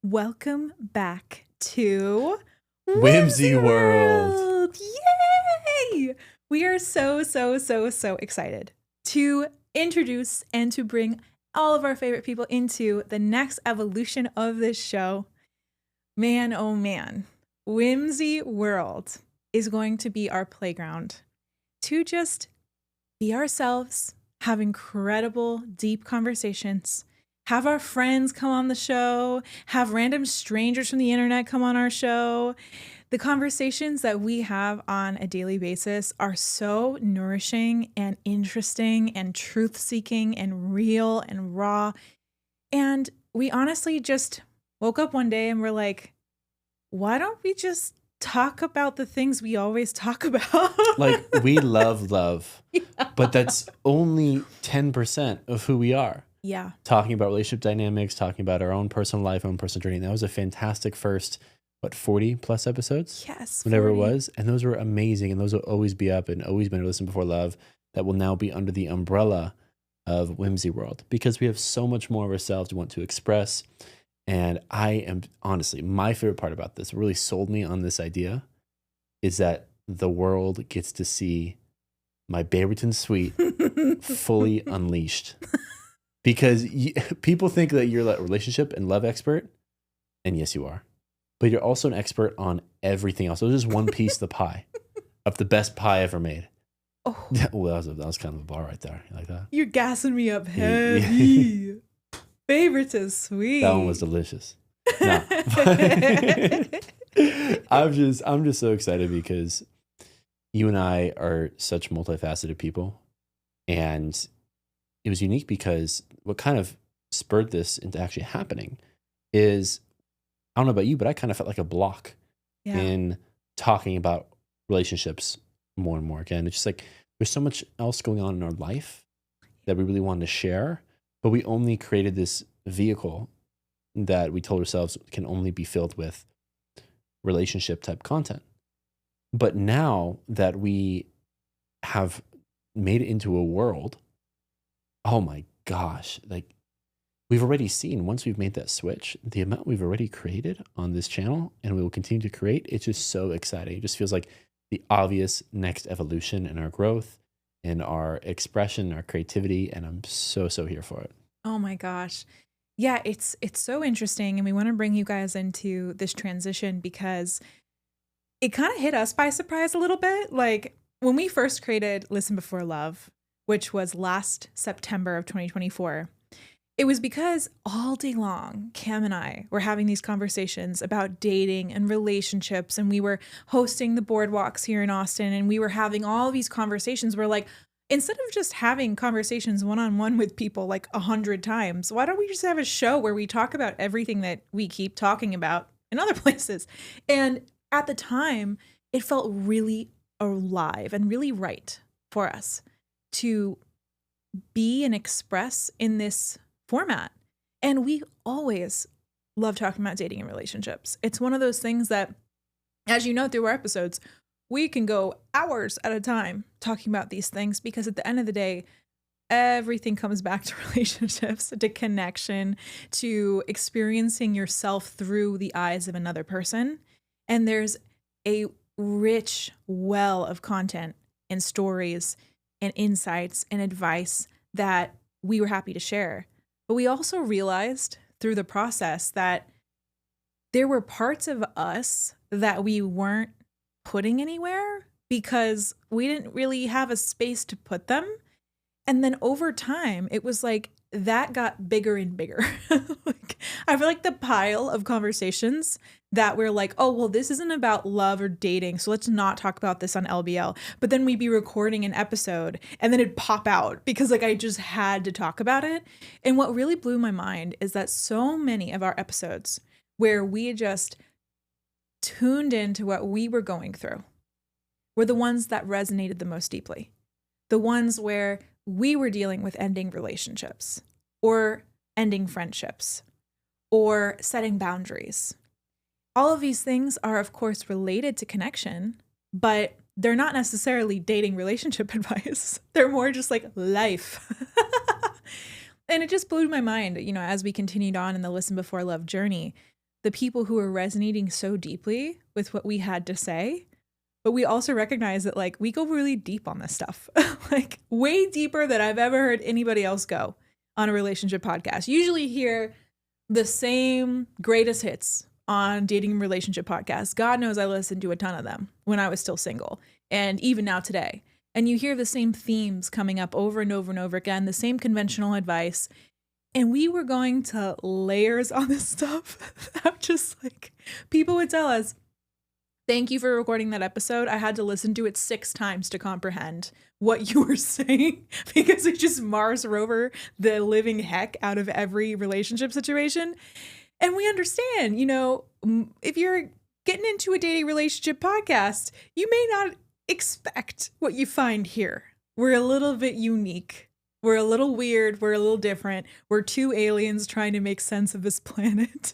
Welcome back to Whimsy World. Yay! We are so excited to introduce and to bring all of our favorite people into the next evolution of this show. Man, oh man, Whimsy World is going to be our playground to just be ourselves, have incredible, deep conversations, have our friends come on the show, have random strangers from the internet come on our show. The conversations that we have on a daily basis are so nourishing and interesting and truth-seeking and real and raw. And we honestly just woke up one day and we're like, why don't we just talk about the things we always talk about? Like, we love, but that's only 10% of who we are. Yeah. Talking about relationship dynamics, talking about our own personal life, own personal journey. And that was a fantastic first, 40 plus episodes? Yes. Whatever 40. it was. And those were amazing. And those will always be up and always been Listen Before Love that will now be under the umbrella of Whimsy World because we have so much more of ourselves we want to express. And I am honestly, my favorite part about this, really sold me on this idea, is that the world gets to see my Barrington Suite fully unleashed. Because people think that you're a relationship and love expert, and yes, you are. But you're also an expert on everything else. So there's just one piece of the pie, of the best pie ever made. Oh, well, that was kind of a bar right there. You like that? You're gassing me up heavy. Favorite is sweet. That one was delicious. No. I'm just so excited because you and I are such multifaceted people, and it was unique because what kind of spurred this into actually happening is, I don't know about you, but I kind of felt like a block in talking about relationships more and more. Again, it's just like there's so much else going on in our life that we really wanted to share, but we only created this vehicle that we told ourselves can only be filled with relationship type content. But now that we have made it into a world, oh my gosh, like we've already seen, once we've made that switch, the amount we've already created on this channel and we will continue to create, it's just so exciting. It just feels like the obvious next evolution in our growth, in our expression, our creativity, and I'm so here for it. Oh my gosh. Yeah, it's so interesting, and we want to bring you guys into this transition because it kind of hit us by surprise a little bit. Like when we first created Listen Before Love, which was last September of 2024, it was because all day long, Cam and I were having these conversations about dating and relationships, and we were hosting the boardwalks here in Austin, and we were having all these conversations where, like, instead of just having conversations one-on-one with people like 100 times, why don't we just have a show where we talk about everything that we keep talking about in other places? And at the time, it felt really alive and really right for us to be and express in this format. And we always love talking about dating and relationships. It's one of those things that, as you know through our episodes, we can go hours at a time talking about these things because at the end of the day, everything comes back to relationships, to connection, to experiencing yourself through the eyes of another person. And there's a rich well of content and stories and insights and advice that we were happy to share. But we also realized through the process that there were parts of us that we weren't putting anywhere because we didn't really have a space to put them. And then over time, it was like that got bigger and bigger. Like, I feel like the pile of conversations that we're like, oh, well, this isn't about love or dating, so let's not talk about this on LBL. But then we'd be recording an episode and then it'd pop out because like I just had to talk about it. And what really blew my mind is that so many of our episodes where we just tuned into what we were going through were the ones that resonated the most deeply. The ones where we were dealing with ending relationships or ending friendships or setting boundaries. All of these things are, of course, related to connection, but they're not necessarily dating relationship advice. They're more just like life. And it just blew my mind, you know, as we continued on in the Listen Before Love journey, the people who were resonating so deeply with what we had to say. But we also recognize that like we go really deep on this stuff, like way deeper than I've ever heard anybody else go on a relationship podcast. Usually hear the same greatest hits on dating and relationship podcasts. God knows I listened to a ton of them when I was still single and even now today. And you hear the same themes coming up over and over and over again, the same conventional advice. And we were going to layers on this stuff. I'm just like, people would tell us, thank you for recording that episode. I had to listen to it 6 times to comprehend what you were saying because it just Mars rover the living heck out of every relationship situation. And we understand, you know, if you're getting into a dating relationship podcast, you may not expect what you find here. We're a little bit unique. We're a little weird. We're a little different. We're 2 aliens trying to make sense of this planet.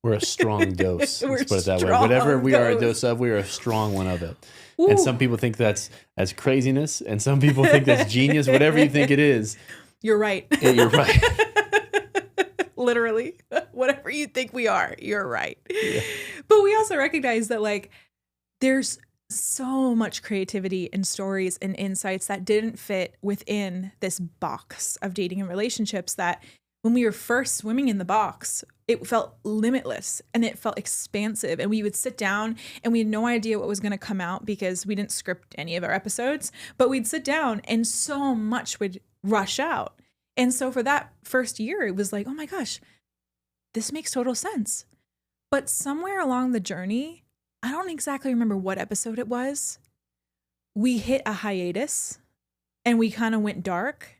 We're a strong dose. Let's put it that way. Strong Whatever we are a dose. dose of, we are a strong one of it. Ooh. And some people think that's as craziness, and some people think that's genius. Whatever you think it is, You're right. you're right. Literally, whatever you think we are, you're right. Yeah. But we also recognize that like there's so much creativity and stories and insights that didn't fit within this box of dating and relationships, that when we were first swimming in the box, it felt limitless and it felt expansive. And we would sit down and we had no idea what was going to come out because we didn't script any of our episodes, but we'd sit down and so much would rush out. And so for that first year, it was like, oh my gosh, this makes total sense. But somewhere along the journey, I don't exactly remember what episode it was, we hit a hiatus and we kind of went dark.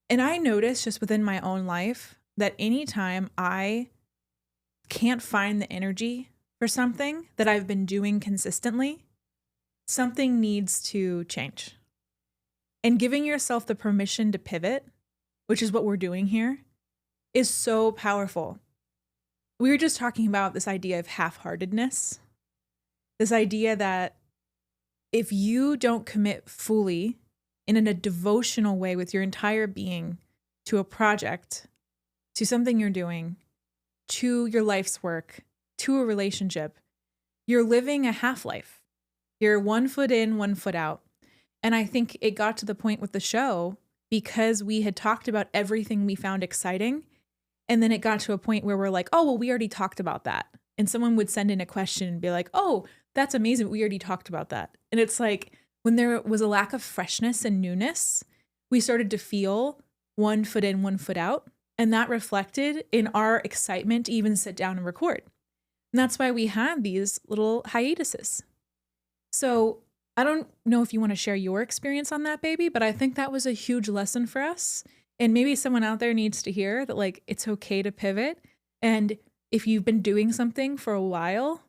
And I noticed just within my own life that anytime I can't find the energy for something that I've been doing consistently, something needs to change. And giving yourself the permission to pivot, which is what we're doing here, is so powerful. We were just talking about this idea of half-heartedness, this idea that if you don't commit fully in a devotional way with your entire being to a project, to something you're doing, to your life's work, to a relationship, you're living a half-life. You're 1 foot in, 1 foot out. And I think it got to the point with the show because we had talked about everything we found exciting. And then it got to a point where we're like, oh, well, we already talked about that. And someone would send in a question and be like, oh, that's amazing. We already talked about that. And it's like when there was a lack of freshness and newness, we started to feel 1 foot in, 1 foot out. And that reflected in our excitement to even sit down and record. And that's why we had these little hiatuses. So I don't know if you want to share your experience on that, baby, but I think that was a huge lesson for us. And maybe someone out there needs to hear that, like, it's okay to pivot. And if you've been doing something for a while,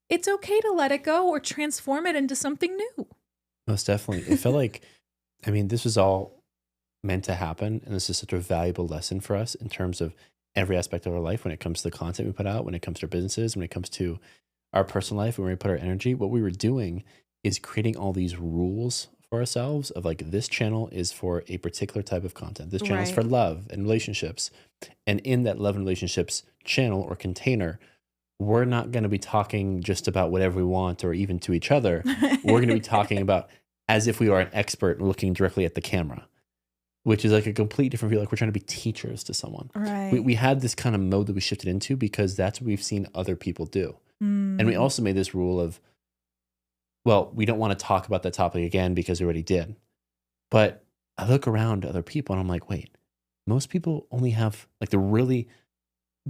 it's okay to let it go or transform it into something new. Most definitely. It felt like, I mean, this was all meant to happen. And this is such a valuable lesson for us in terms of every aspect of our life when it comes to the content we put out, when it comes to our businesses, when it comes to our personal life, when we put our energy. What we were doing is creating all these rules for ourselves of like, this channel is for a particular type of content. This channel is for love and relationships. And in that love and relationships channel or container, we're not going to be talking just about whatever we want or even to each other. We're going to be talking about as if we are an expert looking directly at the camera, which is like a complete different feel. Like we're trying to be teachers to someone. Right. We had this kind of mode that we shifted into because that's what we've seen other people do. And we also made this rule of, well, we don't want to talk about that topic again because we already did. But I look around at other people and I'm like, wait, most people only have like the really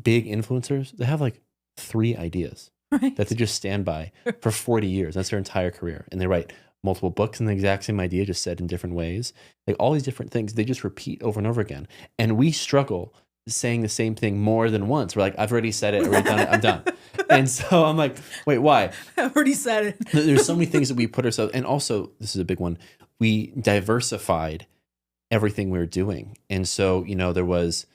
big influencers. They have like 3 ideas that they just stand by for 40 years. That's their entire career. And they write multiple books and the exact same idea, just said in different ways. Like all these different things, they just repeat over and over again. And we struggle saying the same thing more than once. We're like, I've already said it, I've already done it, I'm done. And so I'm like, wait, why? I've already said it. There's so many things that we put ourselves, and also, this is a big one, we diversified everything we were doing. And so, you know, there was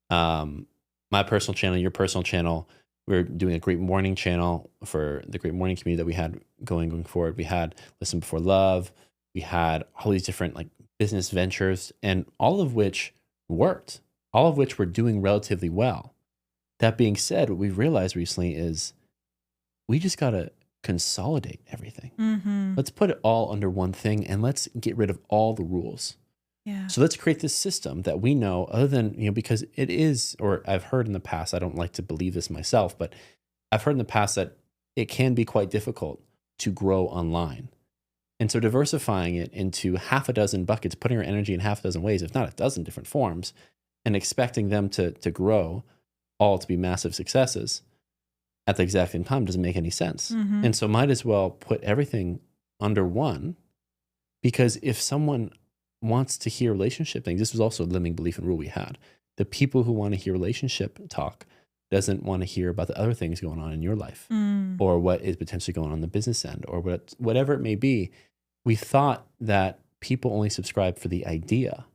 my personal channel, your personal channel. We were doing a Great Morning channel for the Great Morning community that we had going forward. We had Listen Before Love. We had all these different like business ventures, and all of which worked, all of which were doing relatively well. That being said, what we've realized recently is we just got to consolidate everything. Mm-hmm. Let's put it all under one thing and let's get rid of all the rules. Yeah. So let's create this system that we know, other than, because it is, or I've heard in the past, I don't like to believe this myself, but I've heard in the past that it can be quite difficult to grow online. And so diversifying it into half a dozen buckets, putting our energy in half a dozen ways, if not a dozen different forms, and expecting them to grow, all to be massive successes at the exact same time doesn't make any sense. Mm-hmm. And so might as well put everything under one, because if someone wants to hear relationship things, this was also a limiting belief and rule we had. The people who want to hear relationship talk doesn't want to hear about the other things going on in your life or what is potentially going on the business end or whatever it may be. We thought that people only subscribe for the idea,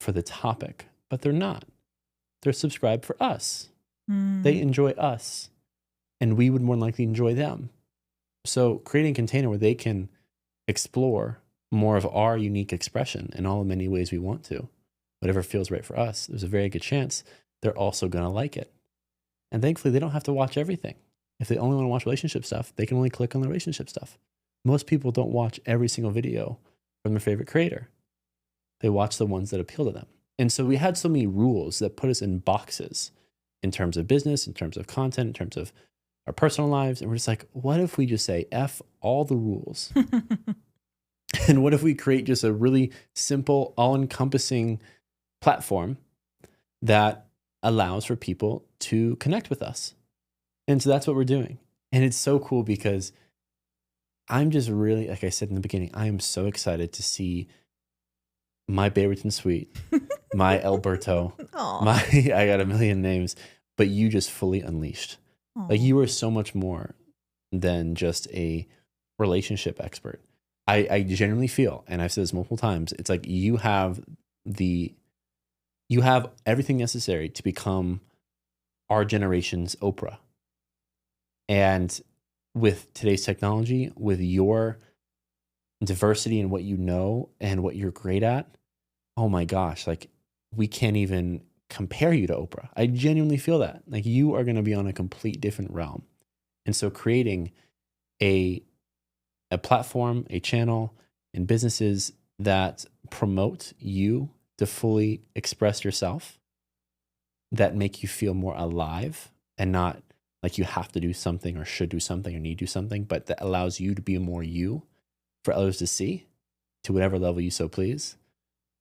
for the topic, but they're not. They're subscribed for us. They enjoy us, and we would more likely enjoy them. So creating a container where they can explore more of our unique expression in all the many ways we want to, whatever feels right for us, there's a very good chance they're also going to like it. And thankfully, they don't have to watch everything. If they only want to watch relationship stuff, they can only click on the relationship stuff. Most people don't watch every single video from their favorite creator. They watch the ones that appeal to them. And so we had so many rules that put us in boxes in terms of business, in terms of content, in terms of our personal lives. And we're just like, what if we just say F all the rules? And what if we create just a really simple, all-encompassing platform that allows for people to connect with us? And so that's what we're doing. And it's so cool because I'm just really, like I said in the beginning, I am so excited to see my Bayerton Sweet, my Alberto, I got a million names, but you just fully unleashed. Aww. Like you are so much more than just a relationship expert. I genuinely feel, and I've said this multiple times, it's like you have everything necessary to become our generation's Oprah. And with today's technology, with your diversity in what you know and what you're great at, oh my gosh, like we can't even compare you to Oprah. I genuinely feel that. Like you are going to be on a complete different realm. And so creating a platform, a channel, and businesses that promote you to fully express yourself, that make you feel more alive and not like you have to do something or should do something or need to do something, but that allows you to be more you for others to see to whatever level you so please.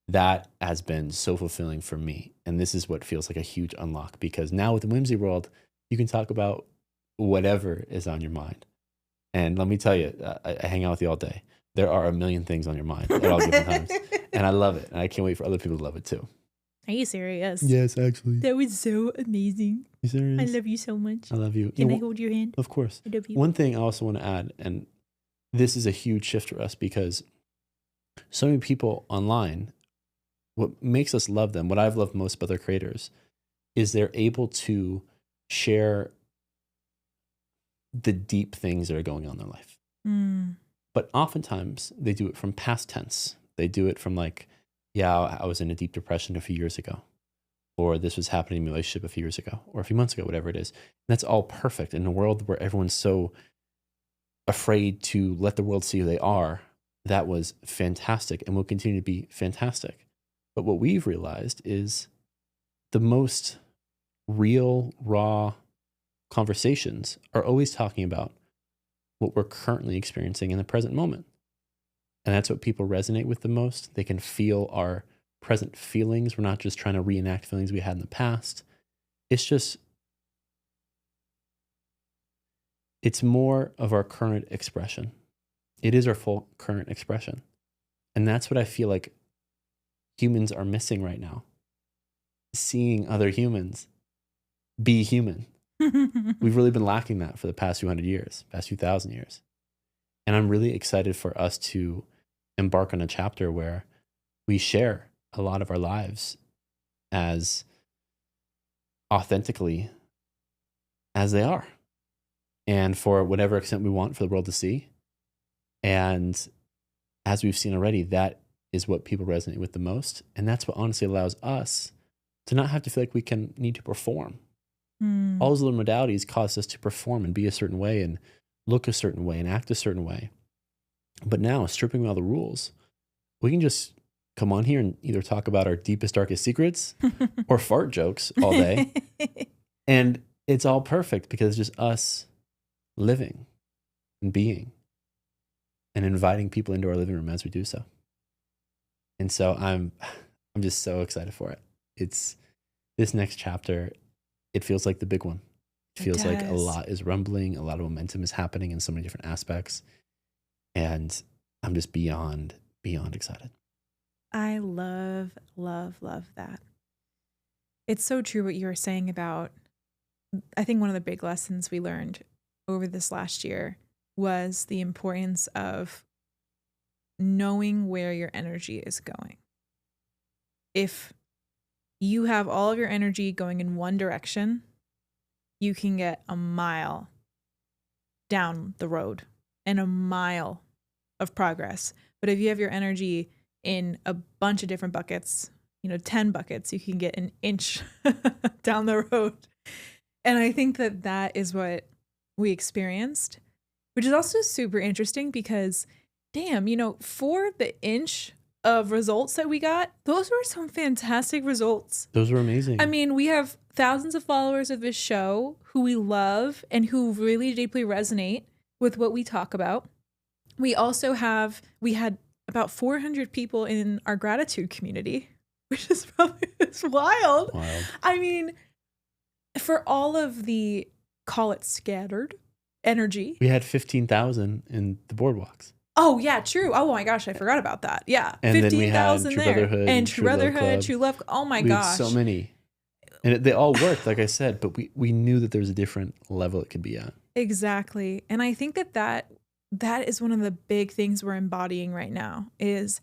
That has been so fulfilling for me. And this is what feels like a huge unlock, because now with the Whimsy World, you can talk about whatever is on your mind. And let me tell you, I hang out with you all day. There are a million things on your mind at all given times. And I love it. And I can't wait for other people to love it too. Are you serious? Yes, actually. That was so amazing. You serious? I love you so much. I love you. Can I hold your hand? Of course. I love you. One thing I also want to add, and this is a huge shift for us because so many people online, what makes us love them, what I've loved most about their creators, is they're able to share the deep things that are going on in their life. But oftentimes they do it from past tense. They do it from like, yeah, I was in a deep depression a few years ago, or this was happening in my relationship a few years ago, or a few months ago, whatever it is. And that's all perfect in a world where everyone's so afraid to let the world see who they are. That was fantastic and will continue to be fantastic. But what we've realized is the most real, raw conversations are always talking about what we're currently experiencing in the present moment. And that's what people resonate with the most. They can feel our present feelings. We're not just trying to reenact feelings we had in the past. It's more of our current expression. It is our full current expression. And that's what I feel like humans are missing right now. Seeing other humans be human. We've really been lacking that for the past few hundred years, past few thousand years. And I'm really excited for us to embark on a chapter where we share a lot of our lives as authentically as they are, and for whatever extent we want for the world to see. And as we've seen already, that is what people resonate with the most. And that's what honestly allows us to not have to feel like we need to perform. All those little modalities caused us to perform and be a certain way and look a certain way and act a certain way. But now, stripping all the rules, we can just come on here and either talk about our deepest, darkest secrets or fart jokes all day. And it's all perfect because it's just us living and being and inviting people into our living room as we do so. And so I'm just so excited for it. It's this next chapter. It feels like the big one. It feels like a lot is rumbling. A lot of momentum is happening in so many different aspects. And I'm just beyond excited. I love that. It's so true what you were saying about, I think one of the big lessons we learned over this last year was the importance of knowing where your energy is going. If you have all of your energy going in one direction, you can get a mile down the road and a mile of progress. But if you have your energy in a bunch of different buckets, 10 buckets, you can get an inch down the road. And I think that is what we experienced, which is also super interesting because, damn, for the inch of results that we got, those were some fantastic results. Those were amazing. I mean, we have thousands of followers of this show who we love and who really deeply resonate with what we talk about. We had about 400 people in our gratitude community, which is probably it's wild. I mean, for all of the, call it scattered energy. We had 15,000 in the boardwalks. Oh, yeah, true. Oh, my gosh, I forgot about that. Yeah, and 15,000 there. Brotherhood and True Brotherhood, True Love. Oh, my gosh. So many. And they all worked, like I said, but we knew that there was a different level it could be at. Exactly. And I think that is one of the big things we're embodying right now is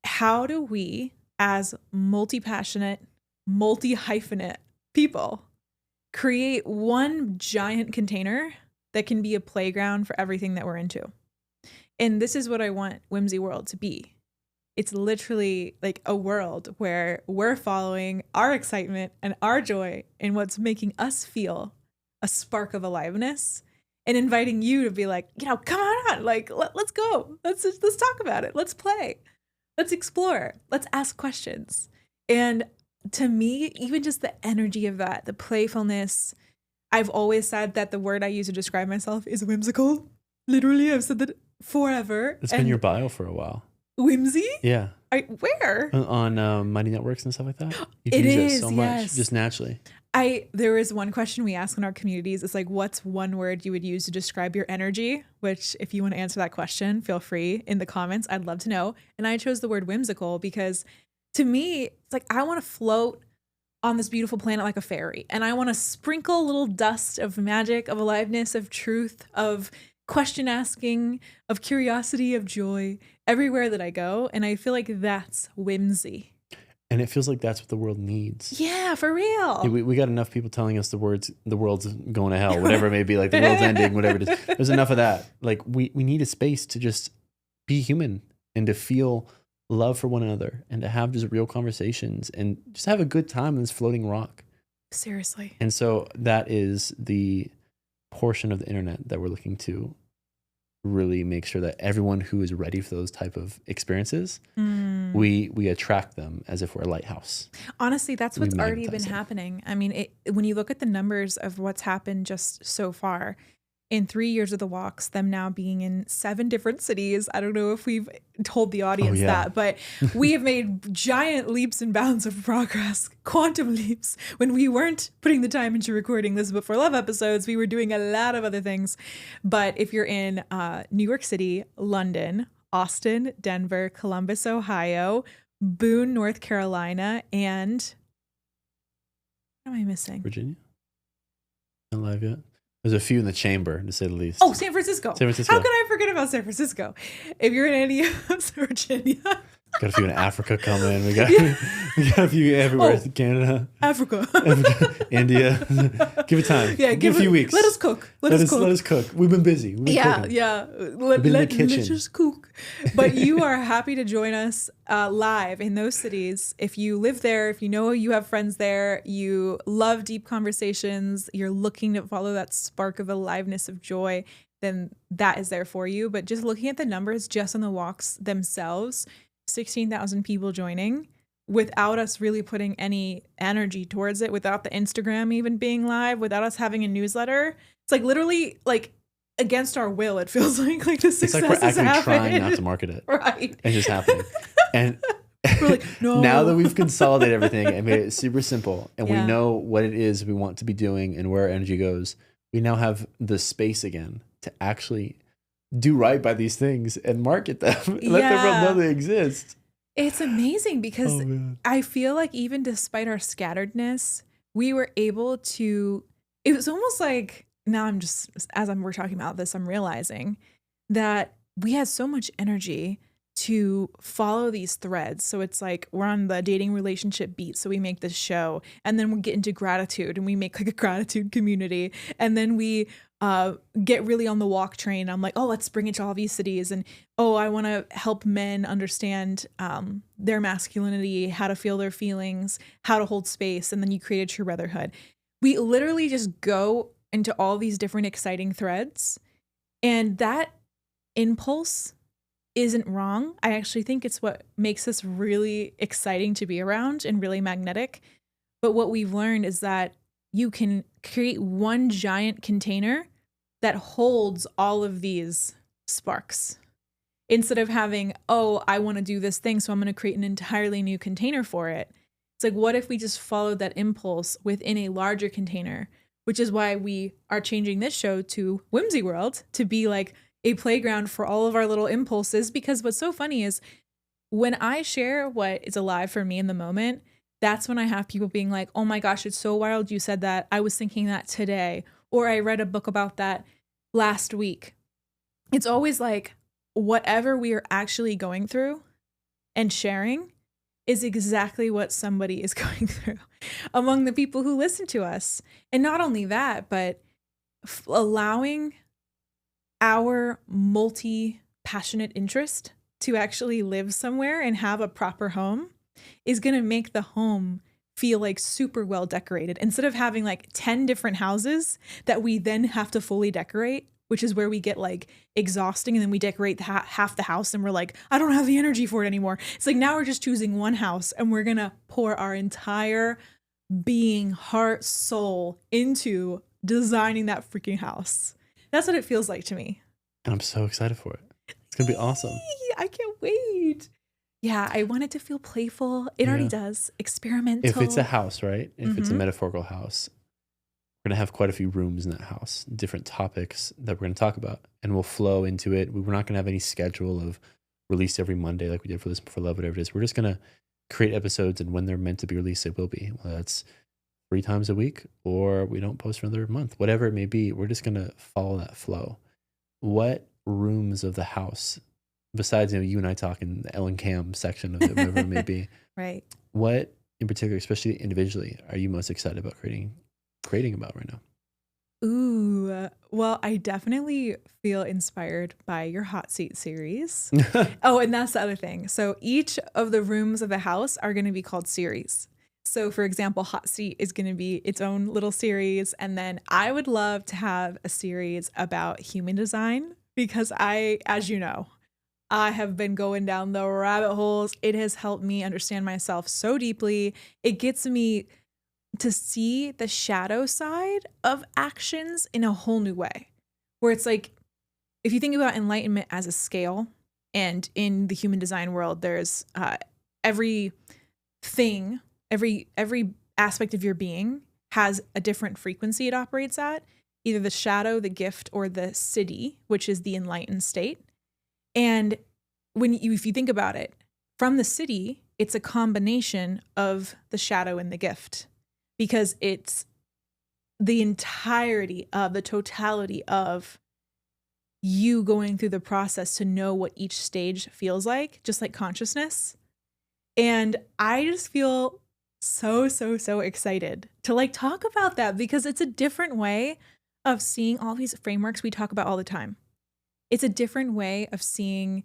how do we, as multi-passionate, multi-hyphenate people, create one giant container that can be a playground for everything that we're into. And this is what I want Whimsy World to be. It's literally like a world where we're following our excitement and our joy in what's making us feel a spark of aliveness and inviting you to be like, come on, like, let's go. Let's talk about it. Let's play. Let's explore. Let's ask questions. And to me, even just the energy of that, the playfulness, I've always said that the word I use to describe myself is whimsical. Literally, I've said that forever. It's been your bio for a while. Whimsy? Yeah. Where? On Mighty Networks and stuff like that. You it use is, it so much, just naturally. There is one question we ask in our communities. It's like, what's one word you would use to describe your energy? Which, if you want to answer that question, feel free in the comments. I'd love to know. And I chose the word whimsical because to me, it's like I want to float on this beautiful planet like a fairy. And I want to sprinkle a little dust of magic, of aliveness, of truth, of question asking, of curiosity, of joy everywhere that I go. And I feel like that's whimsy. And it feels like that's what the world needs. Yeah, for real. We got enough people telling us the world's going to hell, whatever it may be, like the world's ending, whatever it is. There's enough of that. Like we need a space to just be human and to feel love for one another and to have just real conversations and just have a good time in this floating rock. Seriously. And so that is the portion of the internet that we're looking to really make sure that everyone who is ready for those type of experiences, we attract them as if we're a lighthouse. Honestly, that's what's already been happening. I mean, when you look at the numbers of what's happened just so far, in 3 years of the walks, them now being in 7 different cities. I don't know if we've told the audience that, but we have made giant leaps and bounds of progress, quantum leaps. When we weren't putting the time into recording this Before Love episodes, we were doing a lot of other things. But if you're in New York City, London, Austin, Denver, Columbus, Ohio, Boone, North Carolina, and what am I missing? Virginia? Not live yet. There's a few in the chamber, to say the least. Oh, San Francisco. How could I forget about San Francisco? If you're in any of Virginia, Got a few in Africa coming. We got a few everywhere. Oh, Canada, Africa. India. Give it time. Yeah, give a few weeks. Let us cook. Let us cook. We've been busy. We've been cooking. Yeah. We've been in the kitchen. Let's just cook. But you are happy to join us live in those cities. If you live there, if you know you have friends there, you love deep conversations, you're looking to follow that spark of aliveness of joy, then that is there for you. But just looking at the numbers just on the walks themselves, 16,000 people joining without us really putting any energy towards it, without the Instagram even being live, without us having a newsletter. It's like literally like against our will. It feels like the success it's like we're is actually happening. trying not to market it. Right. It's just happening. And we're like, no. Now that we've consolidated everything and made it super simple and we Yeah. know what it is we want to be doing and where our energy goes, we now have the space again to actually do right by these things and market them. Let the world know they exist. It's amazing because I feel like even despite our scatteredness, we were able to, it was almost like, now I'm just, we're talking about this, I'm realizing that we had so much energy to follow these threads. So it's like we're on the dating relationship beat. So we make this show and then we get into gratitude and we make like a gratitude community. And then we get really on the walk train. I'm like, oh, let's bring it to all these cities. And oh, I want to help men understand their masculinity, how to feel their feelings, how to hold space. And then you create a true brotherhood. We literally just go into all these different exciting threads. And that impulse isn't wrong. I actually think it's what makes us really exciting to be around and really magnetic. But what we've learned is that you can create one giant container that holds all of these sparks. Instead of having, oh, I want to do this thing, so I'm going to create an entirely new container for it. It's like, what if we just followed that impulse within a larger container? Which is why we are changing this show to Whimsy World, to be like a playground for all of our little impulses. Because what's so funny is when I share what is alive for me in the moment, that's when I have people being like, oh my gosh, it's so wild you said that. I was thinking that today. Or I read a book about that last week. It's always like whatever we are actually going through and sharing is exactly what somebody is going through among the people who listen to us. And not only that, but allowing our multi-passionate interest to actually live somewhere and have a proper home is going to make the home feel like super well decorated. Instead of having like 10 different houses that we then have to fully decorate, which is where we get like exhausting and then we decorate half the house and we're like, I don't have the energy for it anymore. It's like now we're just choosing one house and we're going to pour our entire being, heart, soul into designing that freaking house. That's what it feels like to me. And I'm so excited for it. It's going to be awesome. I can't wait. Yeah, I want it to feel playful. It already does. Experimental. If it's a house, right? If it's a metaphorical house, we're going to have quite a few rooms in that house, different topics that we're going to talk about, and we'll flow into it. We're not going to have any schedule of release every Monday like we did for Listen for Love, whatever it is. We're just going to create episodes, and when they're meant to be released, they will be. Whether that's 3 times a week or we don't post for another month, whatever it may be, we're just going to follow that flow. What rooms of the house, besides you and I talking the Elle and Cam section of it, whatever it may be, right? What in particular, especially individually, are you most excited about creating about right now? Ooh, well, I definitely feel inspired by your hot seat series. Oh, and that's the other thing. So each of the rooms of the house are going to be called series. So for example, hot seat is going to be its own little series. And then I would love to have a series about human design because as you know, I have been going down the rabbit holes. It has helped me understand myself so deeply. It gets me to see the shadow side of actions in a whole new way, where it's like, if you think about enlightenment as a scale, and in the human design world, there's every aspect of your being has a different frequency it operates at, either the shadow, the gift, or the siddhi, which is the enlightened state. And if you think about it, from the siddhi, it's a combination of the shadow and the gift, because it's the entirety of the totality of you going through the process to know what each stage feels like, just like consciousness. And I just feel so, so, so excited to like talk about that because it's a different way of seeing all these frameworks we talk about all the time. It's a different way of seeing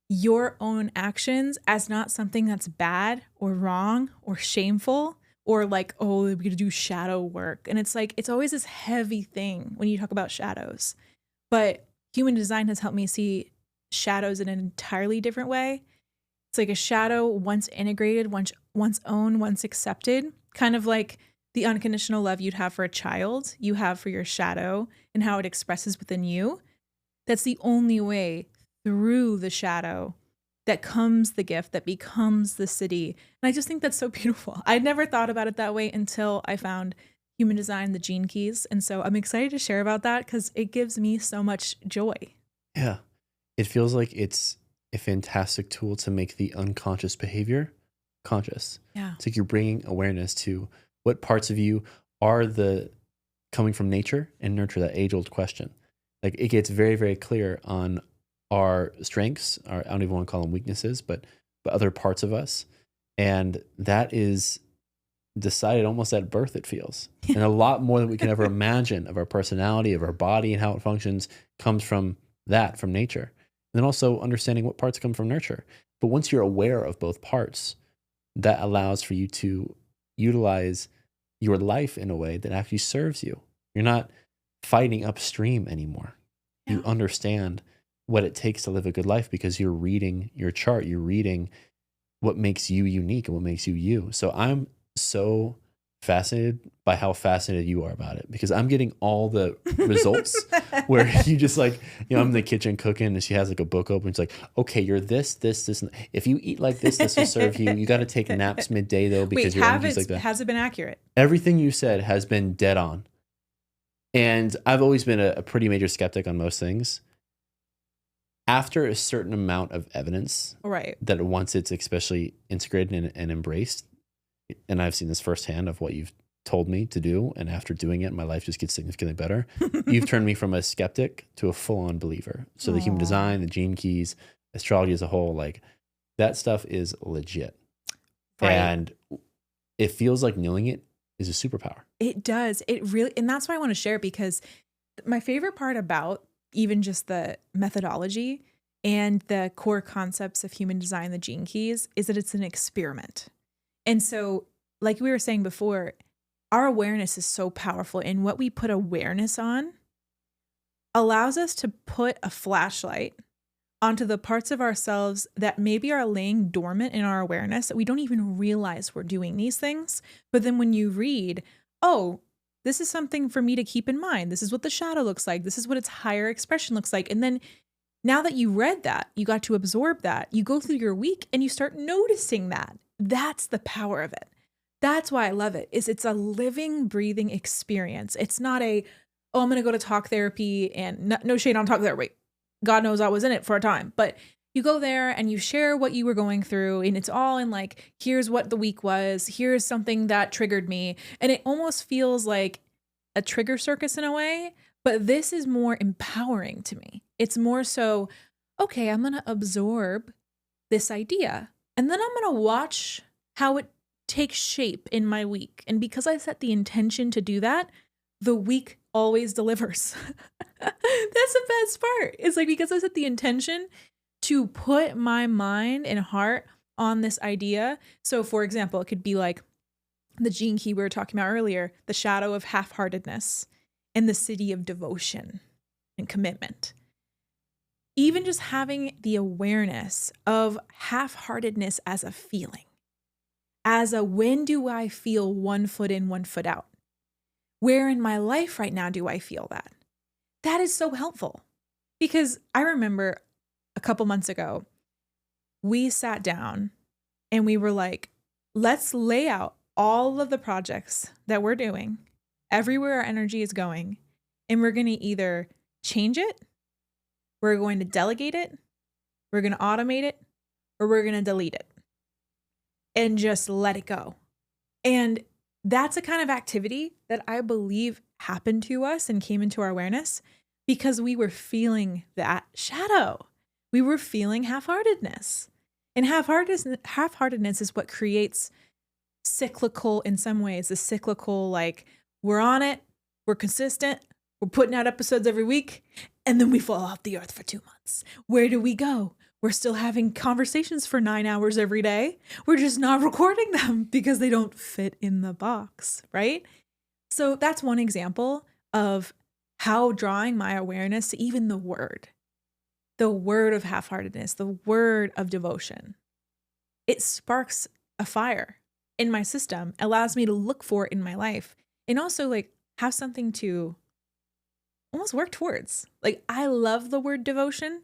your own actions as not something that's bad or wrong or shameful or like, oh, we're going to do shadow work. And it's like, it's always this heavy thing when you talk about shadows. But human design has helped me see shadows in an entirely different way. It's like a shadow once integrated, once owned, once accepted, kind of like the unconditional love you'd have for a child, you have for your shadow and how it expresses within you. That's the only way through the shadow that comes the gift, that becomes the city. And I just think that's so beautiful. I'd never thought about it that way until I found human design, the gene keys. And so I'm excited to share about that because it gives me so much joy. Yeah. It feels like it's a fantastic tool to make the unconscious behavior conscious. Yeah. It's like you're bringing awareness to what parts of you are the coming from nature and nurture, that age-old question. Like it gets very, very clear on our strengths, I don't even want to call them weaknesses, but other parts of us. And that is decided almost at birth, it feels. And a lot more than we can ever imagine of our personality, of our body and how it functions comes from that, from nature. And then also understanding what parts come from nurture. But once you're aware of both parts, that allows for you to utilize your life in a way that actually serves you. You're not fighting upstream anymore. Yeah. You understand what it takes to live a good life because you're reading your chart, you're reading what makes you unique and what makes you you. So I'm so fascinated by how fascinated you are about it because I'm getting all the results where you just like, you know, I'm in the kitchen cooking and she has like a book open. It's like, okay, you're this, and if you eat like this will serve you. You got to take naps midday though because your energy's like that. Has it been accurate? Everything you said has been dead on. And I've always been a pretty major skeptic on most things. After a certain amount of evidence, right, that once it's especially integrated and embraced, and I've seen this firsthand of what you've told me to do, and after doing it, my life just gets significantly better. You've turned me from a skeptic to a full-on believer. So the human design, the gene keys, astrology as a whole, like that stuff is legit. Right. And it feels like knowing it is a superpower. It does. It really, and that's why I want to share it because my favorite part about even just the methodology and the core concepts of human design, the gene keys, is that it's an experiment. And so, like we were saying before, our awareness is so powerful, and what we put awareness on allows us to put a flashlight onto the parts of ourselves that maybe are laying dormant in our awareness that we don't even realize we're doing these things. But then when you read, oh, this is something for me to keep in mind. This is what the shadow looks like. This is what its higher expression looks like. And then now that you read that, you got to absorb that, you go through your week and you start noticing that. That's the power of it. That's why I love it, is it's a living, breathing experience. It's not a, oh, I'm going to go to talk therapy and no shade on talk therapy. God knows I was in it for a time, but you go there and you share what you were going through and it's all in like, here's what the week was. Here's something that triggered me. And it almost feels like a trigger circus in a way, but this is more empowering to me. It's more so, okay, I'm going to absorb this idea and then I'm going to watch how it takes shape in my week. And because I set the intention to do that, the week always delivers. That's the best part. It's like because I set the intention to put my mind and heart on this idea. So for example, it could be like the gene key we were talking about earlier, the shadow of half-heartedness and the city of devotion and commitment. Even just having the awareness of half-heartedness as a feeling, as a when do I feel 1 foot in, 1 foot out? Where in my life right now do I feel that? That is so helpful because I remember a couple months ago, we sat down and we were like, let's lay out all of the projects that we're doing, everywhere our energy is going, and we're going to either change it, we're going to delegate it, we're going to automate it, or we're going to delete it and just let it go. And that's a kind of activity that I believe happened to us and came into our awareness because we were feeling that shadow. We were feeling half-heartedness. And half-heartedness is what creates cyclical, in some ways, the cyclical, like, we're on it, we're consistent, we're putting out episodes every week, and then we fall off the earth for 2 months. Where do we go? We're still having conversations for 9 hours every day. We're just not recording them because they don't fit in the box, right? So that's one example of how drawing my awareness to even the word of half-heartedness, the word of devotion, it sparks a fire in my system, allows me to look for it in my life, and also like have something to almost work towards. Like, I love the word devotion.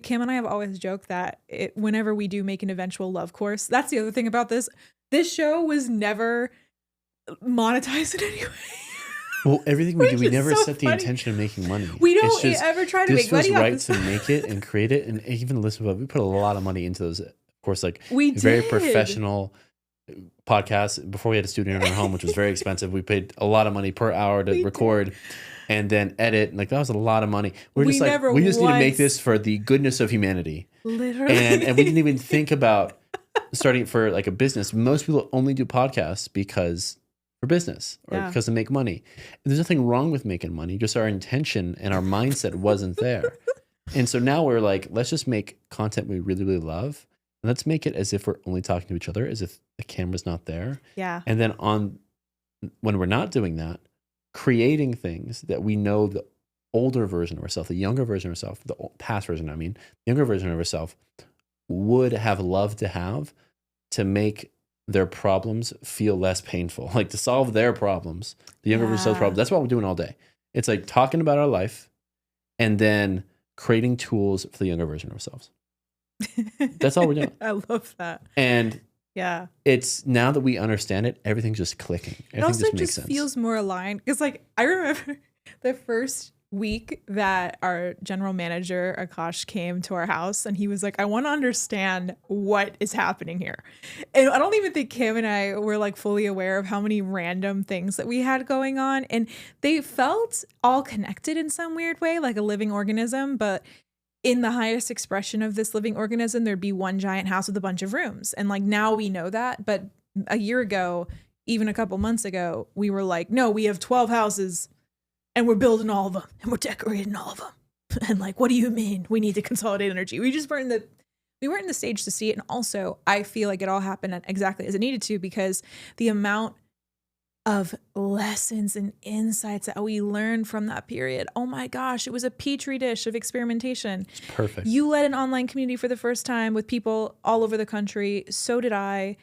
Kim and I have always joked that whenever we do make an eventual love course, that's the other thing about this. This show was never monetized in any way. Well, everything we do, we never so set funny. the intention of making money. We don't ever try to make money. This feels right to make it and create it, and even listen to it. We put a lot of money into those. Of course, like we very did. Professional podcasts. Before we had a studio in our home, which was very expensive, we paid a lot of money per hour to record and then edit. Like, that was a lot of money. We just need to make this for the goodness of humanity. Literally. And we didn't even think about starting for like a business. Most people only do podcasts for business or because they make money. And there's nothing wrong with making money. Just our intention and our mindset wasn't there. And so now we're like, let's just make content we really, really love. And let's make it as if we're only talking to each other, as if the camera's not there. Yeah. And then when we're not doing that, creating things that we know the older version of ourselves, the younger version of ourselves, the past version, the younger version of ourselves would have loved to have, to make their problems feel less painful, like to solve their problems, the younger version's problems. That's what we're doing all day. It's like talking about our life and then creating tools for the younger version of ourselves. That's all we're doing. I love that. And yeah, it's now that we understand it, everything's just clicking. Everything it also just feels more aligned. Because like, I remember the first week that our general manager, Akaash, came to our house, and he was like, I want to understand what is happening here. And I don't even think Kim and I were like fully aware of how many random things that we had going on. And they felt all connected in some weird way, like a living organism. But in the highest expression of this living organism, there'd be one giant house with a bunch of rooms. And like, now we know that. But a year ago, even a couple months ago, we were like, no, we have 12 houses and we're building all of them and we're decorating all of them. And like, what do you mean we need to consolidate energy? We weren't in the stage to see it. And also, I feel like it all happened exactly as it needed to, because the amount of lessons and insights that we learned from that period. Oh my gosh, it was a petri dish of experimentation. It's perfect. You led an online community for the first time with people all over the country. So did I.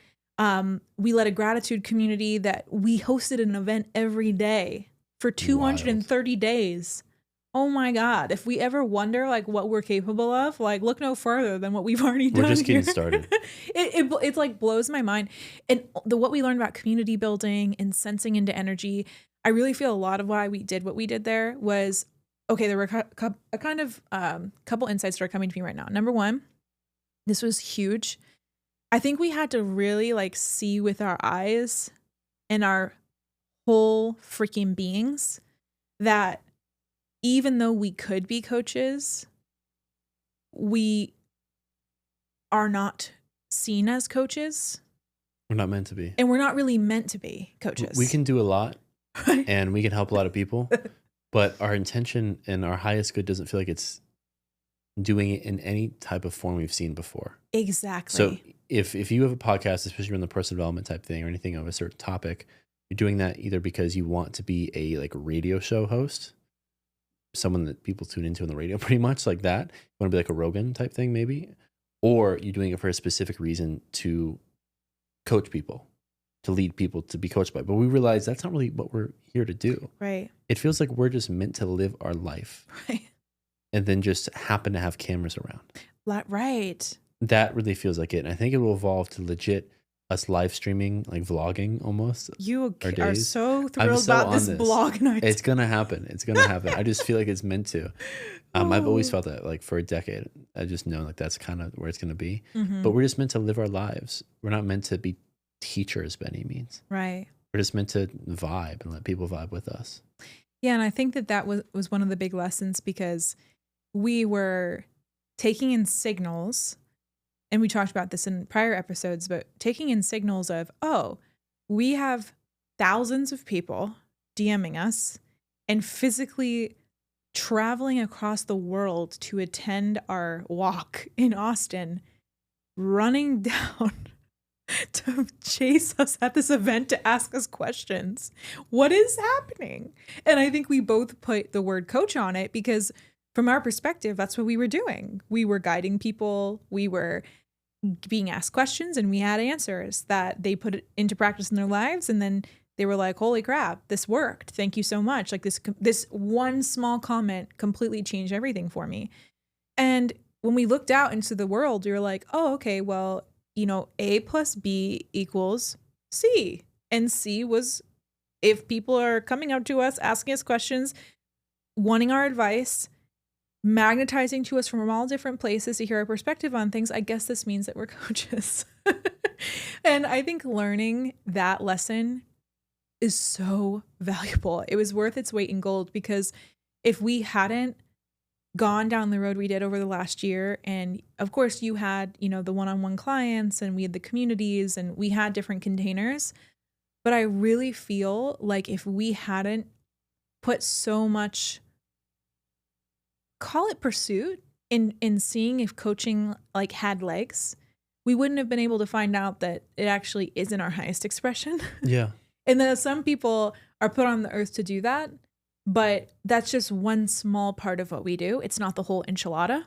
We led a gratitude community that we hosted an event every day for 230 days. Oh my God. If we ever wonder like what we're capable of, like, look no further than what we've already done. We're just getting started. It like blows my mind. And what we learned about community building and sensing into energy, I really feel a lot of why we did what we did there was, okay, there were a kind of couple insights that are coming to me right now. Number one, this was huge. I think we had to really like see with our eyes and our whole freaking beings that even though we could be coaches, we are not seen as coaches. We're not meant to be. And we're not really meant to be coaches. We can do a lot and we can help a lot of people, but our intention and our highest good doesn't feel like it's doing it in any type of form we've seen before. Exactly. So if you have a podcast, especially on the personal development type thing or anything of a certain topic, you're doing that either because you want to be a like radio show host, someone that people tune into on the radio, pretty much like that. You want to be like a Rogan type thing, maybe, or you're doing it for a specific reason to coach people, to lead people to be coached by. But we realize that's not really what we're here to do. Right. It feels like we're just meant to live our life. Right. And then just happen to have cameras around. Right. That really feels like it. And I think it will evolve to legit us live streaming, like vlogging almost. You are so thrilled about this blog night. It's going to happen. It's going to happen. I just feel like it's meant to. I've always felt that like for a decade. I just know like that's kind of where it's going to be. Mm-hmm. But we're just meant to live our lives. We're not meant to be teachers by any means. Right. We're just meant to vibe and let people vibe with us. Yeah. And I think that was one of the big lessons, because we were taking in signals and we talked about this in prior episodes, but taking in signals of, oh, we have thousands of people DMing us and physically traveling across the world to attend our walk in Austin, running down to chase us at this event to ask us questions. What is happening? And I think we both put the word coach on it because from our perspective, that's what we were doing. We were guiding people. We were being asked questions and we had answers that they put into practice in their lives. And then they were like, holy crap, this worked. Thank you so much. Like this one small comment completely changed everything for me. And when we looked out into the world, we were like, oh, okay, well, A plus B equals C. And C was if people are coming up to us, asking us questions, wanting our advice, magnetizing to us from all different places to hear our perspective on things, I guess this means that we're coaches. And I think learning that lesson is so valuable. It was worth its weight in gold because if we hadn't gone down the road we did over the last year, and of course you had, the one-on-one clients and we had the communities and we had different containers, but I really feel like if we hadn't put so much, call it pursuit in seeing if coaching like had legs, we wouldn't have been able to find out that it actually isn't our highest expression. Yeah. And that some people are put on the earth to do that, but that's just one small part of what we do. It's not the whole enchilada.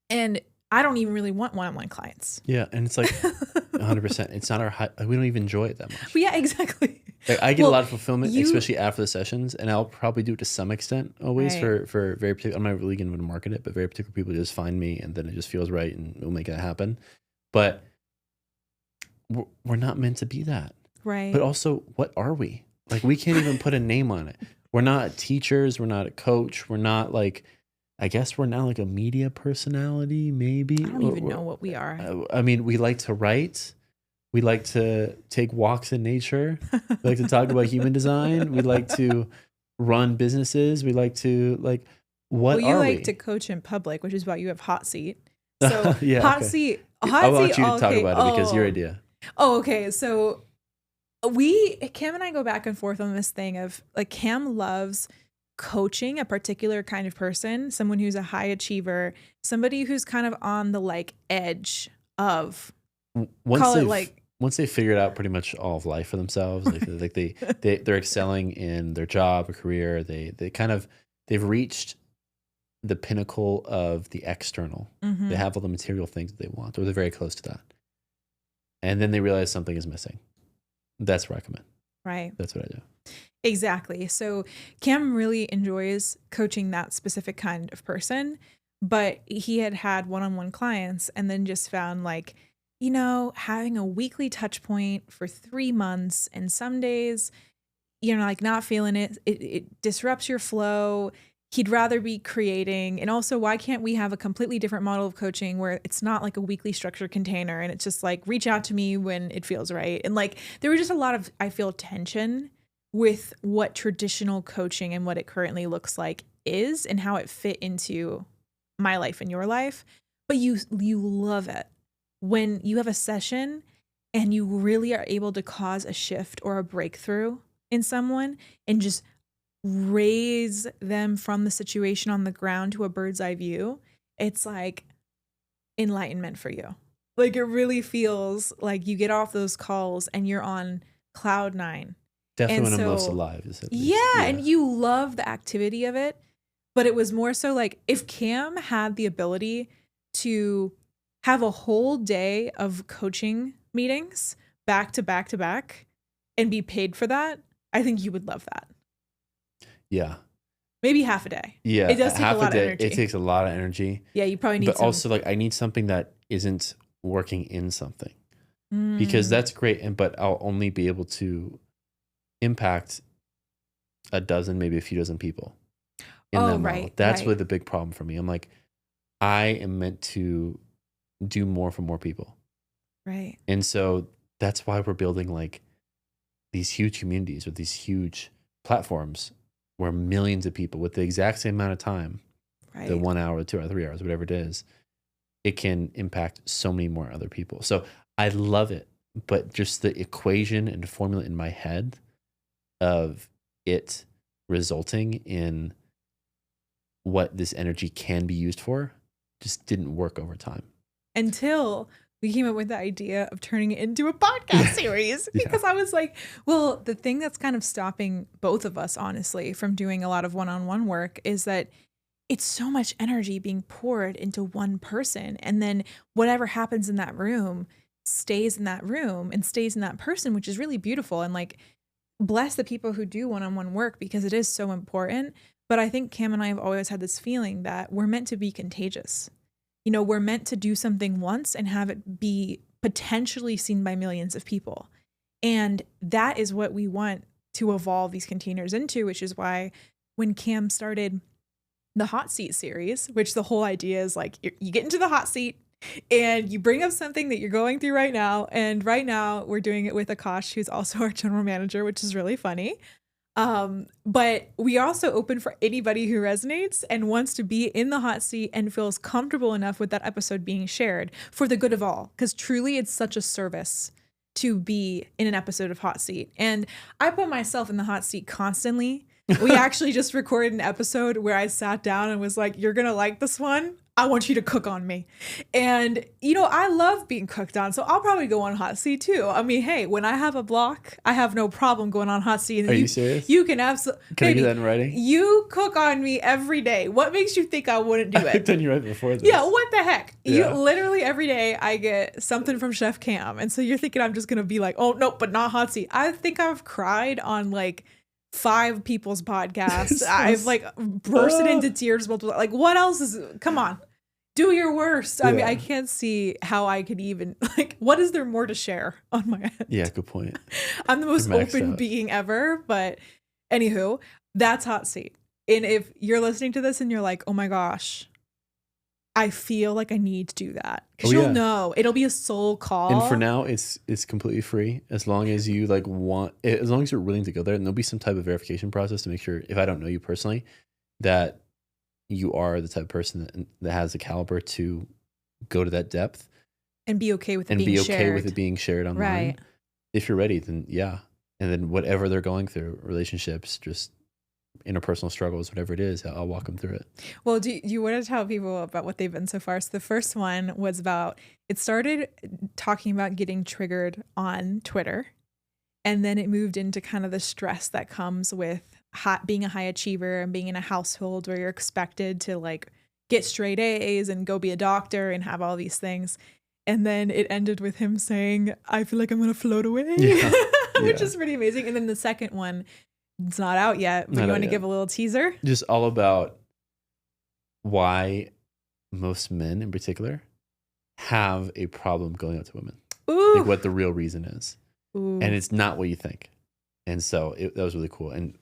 And I don't even really want one-on-one clients. Yeah, and it's like 100%. It's not our high, we don't even enjoy it that much. But yeah, exactly. Like I get a lot of fulfillment, especially after the sessions, and I'll probably do it to some extent always for very particular. I'm not really going to market it, but very particular people just find me, and then it just feels right, and we'll make it happen. But we're not meant to be that. Right. But also, what are we? Like, we can't even put a name on it. We're not teachers. We're not a coach. We're not like, I guess we're not like a media personality, maybe. I don't even know what we are. I mean, we like to write. We like to take walks in nature. We like to talk about human design. We like to run businesses. We like to what are we? Well, you like to coach in public, which is why you have hot seat. So yeah, hot seat. I want you to talk about it because your idea. Oh, okay. So Cam and I go back and forth on this thing of like Cam loves coaching a particular kind of person, someone who's a high achiever, somebody who's kind of on the like edge of once they figured out pretty much all of life for themselves, like they're excelling in their job or career, they've reached the pinnacle of the external. Mm-hmm. They have all the material things that they want, or they're very close to that. And then they realize something is missing. That's where I come in. Right. That's what I do. Exactly. So Cam really enjoys coaching that specific kind of person, but he had one-on-one clients and then just found like, having a weekly touch point for 3 months and some days, like not feeling it, it disrupts your flow. He'd rather be creating. And also, why can't we have a completely different model of coaching where it's not like a weekly structured container and it's just like, reach out to me when it feels right. And like, there was just a lot of, I feel, tension with what traditional coaching and what it currently looks like is and how it fit into my life and your life. But you love it when you have a session and you really are able to cause a shift or a breakthrough in someone and just raise them from the situation on the ground to a bird's eye view. It's like enlightenment for you. Like it really feels like you get off those calls and you're on cloud 9. Definitely when I'm most alive. Yeah, and you love the activity of it. But it was more so like if Cam had the ability to have a whole day of coaching meetings back to back to back and be paid for that, I think you would love that. Yeah. Maybe half a day. Yeah. It does take a lot of energy. It takes a lot of energy. Yeah, you probably need But also like I need something that isn't working in something. Because that's great. But I'll only be able to impact a dozen, maybe a few dozen people in that model. That's really the big problem for me. I'm like, I am meant to do more for more people. Right. And so that's why we're building like these huge communities with these huge platforms where millions of people with the exact same amount of time, the 1 hour, 2 hours, 3 hours, whatever it is, it can impact so many more other people. So I love it, but just the equation and formula in my head of it resulting in what this energy can be used for just didn't work over time. Until we came up with the idea of turning it into a podcast series. Because I was like, well, the thing that's kind of stopping both of us, honestly, from doing a lot of one-on-one work is that it's so much energy being poured into one person. And then whatever happens in that room stays in that room and stays in that person, which is really beautiful. And like, bless the people who do one-on-one work because it is so important. But I think Cam and I have always had this feeling that we're meant to be contagious. You know, we're meant to do something once and have it be potentially seen by millions of people. And that is what we want to evolve these containers into, which is why when Cam started the hot seat series, which the whole idea is like you get into the hot seat and you bring up something that you're going through right now. And right now we're doing it with Akaash, who's also our general manager, which is really funny. But we are also open for anybody who resonates and wants to be in the hot seat and feels comfortable enough with that episode being shared for the good of all. Because truly it's such a service to be in an episode of Hot Seat. And I put myself in the hot seat constantly. We actually just recorded an episode where I sat down and was like, you're going to like this one. I want you to cook on me. And, you know, I love being cooked on. So I'll probably go on hot seat too. I mean, hey, when I have a block, I have no problem going on hot seat. Are you serious? You can absolutely. Can I get that in writing? You cook on me every day. What makes you think I wouldn't do it? I've done you right before this. Yeah, what the heck? Yeah. You literally every day I get something from Chef Cam. And so you're thinking I'm just going to be like, oh, no, but not hot seat. I think I've cried on like 5 people's podcasts. I've like bursted into tears multiple. Like, what else is? Come on. Do your worst. I mean, I can't see how I could even, like, what is there more to share on my end? Yeah, good point. I'm the most open being ever. But anywho, that's hot seat. And if you're listening to this and you're like, oh my gosh, I feel like I need to do that. Because you'll know. It'll be a soul call. And for now, it's completely free. As long as you like want, as long as you're willing to go there, and there'll be some type of verification process to make sure, if I don't know you personally, that you are the type of person that has the caliber to go to that depth and be okay with it and being be shared. okay with it being shared online. Right. If you're ready, then yeah. And then whatever they're going through, relationships, just interpersonal struggles, whatever it is, I'll walk them through it. Well, do you want to tell people about what they've been so far? So the first one was it started talking about getting triggered on Twitter. And then it moved into kind of the stress that comes with being a high achiever and being in a household where you're expected to like get straight A's and go be a doctor and have all these things. And then it ended with him saying, I feel like I'm going to float away, which is pretty amazing. And then the second one, it's not out yet, but you want to give a little teaser? Just all about why most men in particular have a problem going out to women. Ooh. Like what the real reason is. Ooh. And it's not what you think. And so that was really cool. And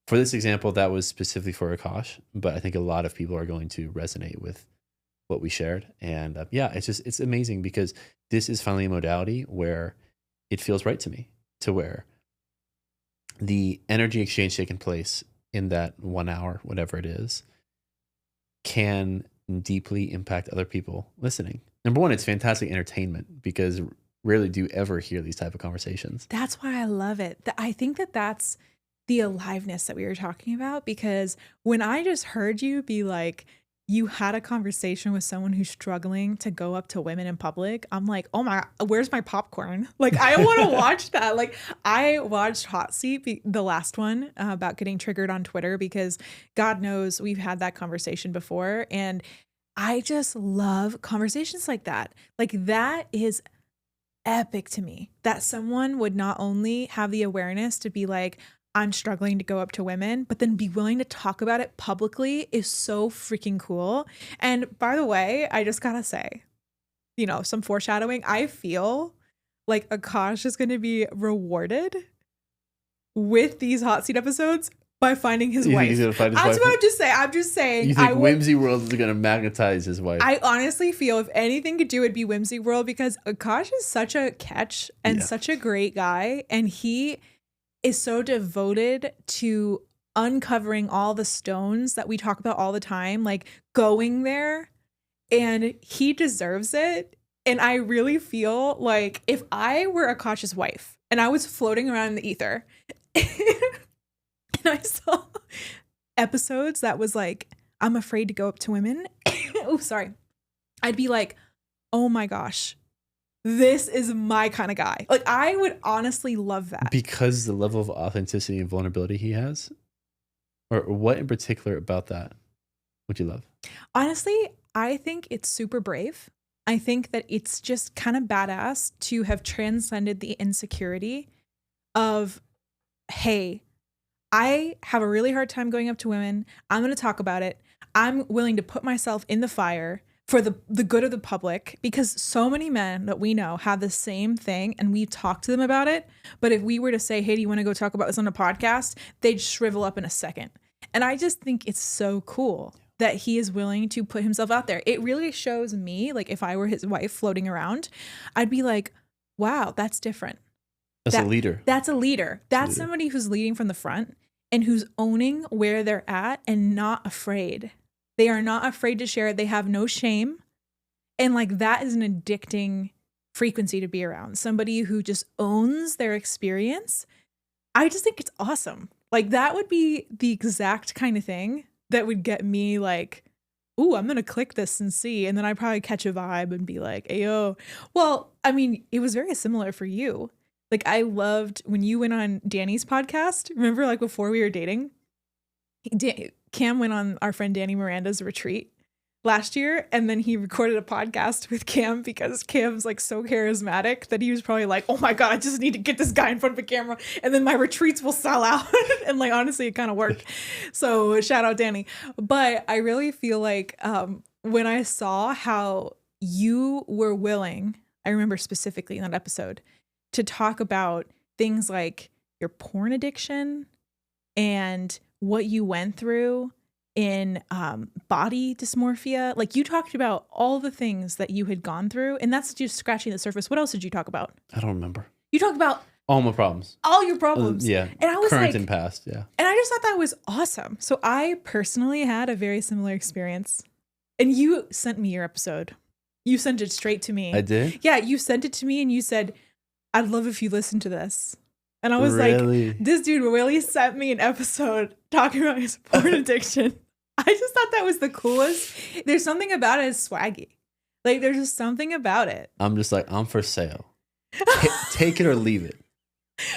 for this example, that was specifically for Akaash, but I think a lot of people are going to resonate with what we shared. And it's amazing because this is finally a modality where it feels right to me, to where the energy exchange taking place in that 1 hour, whatever it is, can deeply impact other people listening. Number one, it's fantastic entertainment because rarely do you ever hear these type of conversations. That's why I love it. I think that's the aliveness that we were talking about, because when I just heard you be like, you had a conversation with someone who's struggling to go up to women in public, I'm like, oh my, where's my popcorn? Like, I want to watch that. Like, I watched Hot Seat, the last one about getting triggered on Twitter, because God knows we've had that conversation before. And I just love conversations like that. Like, that is epic to me, that someone would not only have the awareness to be like, I'm struggling to go up to women, but then be willing to talk about it publicly is so freaking cool. And by the way, I just gotta say, you know, some foreshadowing. I feel like Akaash is going to be rewarded with these hot seat episodes by finding his wife. He's gonna find his That's wife? what I'm just saying. I'm just saying. You think Whimsy World is going to magnetize his wife? I honestly feel if anything could do, it'd be Whimsy World, because Akaash is such a catch and such a great guy. And he is so devoted to uncovering all the stones that we talk about all the time, like going there and he deserves it. And I really feel like if I were Akaash's wife and I was floating around in the ether and I saw episodes that was like, I'm afraid to go up to women. Oh, sorry. I'd be like, oh my gosh, this is my kind of guy. Like, I would honestly love that. Because the level of authenticity and vulnerability he has? Or what in particular about that would you love? Honestly, I think it's super brave. I think that it's just kind of badass to have transcended the insecurity of, hey, I have a really hard time going up to women. I'm going to talk about it. I'm willing to put myself in the fire for the good of the public, because so many men that we know have the same thing and we talk to them about it. But if we were to say, hey, do you want to go talk about this on a podcast? They'd shrivel up in a second. And I just think it's so cool that he is willing to put himself out there. It really shows me, like, if I were his wife floating around, I'd be like, wow, that's different. That's a leader. That's a leader. That's somebody who's leading from the front and who's owning where they're at and not afraid. They are not afraid to share it. They have no shame. And like, that is an addicting frequency to be around. Somebody who just owns their experience. I just think it's awesome. Like, that would be the exact kind of thing that would get me like, ooh, I'm going to click this and see. And then I'd probably catch a vibe and be like, ayo. Well, I mean, it was very similar for you. Like, I loved when you went on Danny's podcast. Remember, like, before we were dating, Cam went on our friend Danny Miranda's retreat last year, and then he recorded a podcast with Cam because Cam's like so charismatic that he was probably like, oh my God, I just need to get this guy in front of a camera and then my retreats will sell out. And like, honestly, it kind of worked. So shout out Danny. But I really feel like when I saw how you were willing, I remember specifically in that episode, to talk about things like your porn addiction and what you went through in body dysmorphia. Like, you talked about all the things that you had gone through, and that's just scratching the surface. What else did you talk about? I don't remember. You talked about all my problems. All your problems. Yeah. And I was current like, and past. Yeah. And I just thought that was awesome. So I personally had a very similar experience. And you sent me your episode. You sent it straight to me. I did? Yeah, you sent it to me and you said, I'd love if you listened to this. And I was Really? like, this dude really sent me an episode talking about his porn addiction. I just thought that was the coolest. There's something about it, it's swaggy. Like, there's just something about it. I'm just like, I'm for sale. Take it or leave it.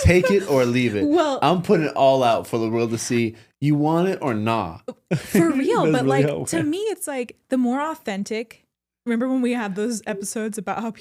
Take it or leave it. Well, I'm putting it all out for the world to see. You want it or not? For real. But really like, to me, it's like the more authentic. Remember when we had those episodes about how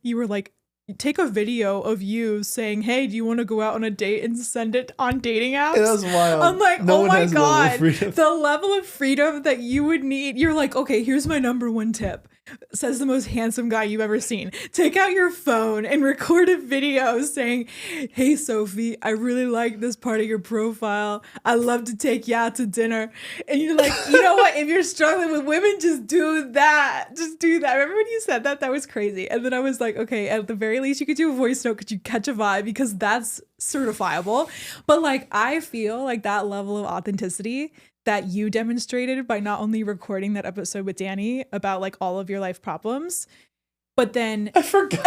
you were like, take a video of you saying, hey, do you want to go out on a date, and send it on dating apps? It was wild. I'm like, oh my God, the level of freedom that you would need. You're like, okay, here's my number one tip. Says the most handsome guy you've ever seen. Take out your phone and record a video saying, hey, Sophie, I really like this part of your profile. I love to take you out to dinner. And you're like, you know what? If you're struggling with women, just do that. Just do that. Remember when you said that? That was crazy. And then I was like, okay, at the very least, you could do a voice note. Could you catch a vibe? Because that's certifiable. But like, I feel like that level of authenticity that you demonstrated by not only recording that episode with Danny about like all of your life problems, but then I forgot.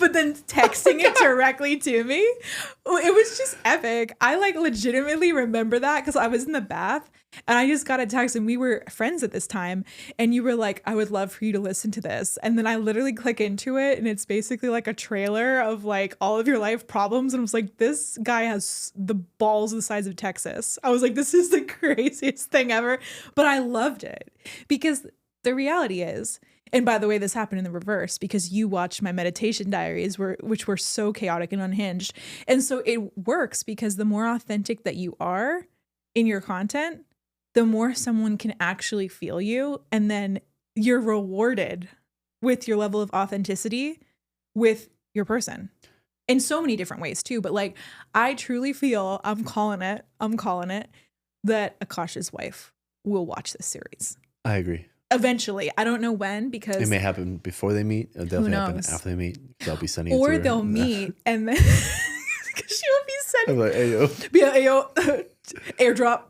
but then texting it directly to me. It was just epic. I like legitimately remember that because I was in the bath and I just got a text, and we were friends at this time, and you were like, I would love for you to listen to this. And then I literally click into it, and it's basically like a trailer of like all of your life problems. And I was like, this guy has the balls the size of Texas. I was like, this is the craziest thing ever. But I loved it because the reality is, and by the way, this happened in the reverse because you watched my meditation diaries, which were so chaotic and unhinged. And so it works because the more authentic that you are in your content, the more someone can actually feel you. And then you're rewarded with your level of authenticity with your person in so many different ways too. But like, I truly feel, I'm calling it that Akaash's wife will watch this series. I agree. Eventually. I don't know when, because it may happen before they meet. It'll definitely happen after they meet. They'll be sending it to her. Or they'll meet and then she'll be sending. I'm like, hey, yo. Yeah, hey, yo. airdrop.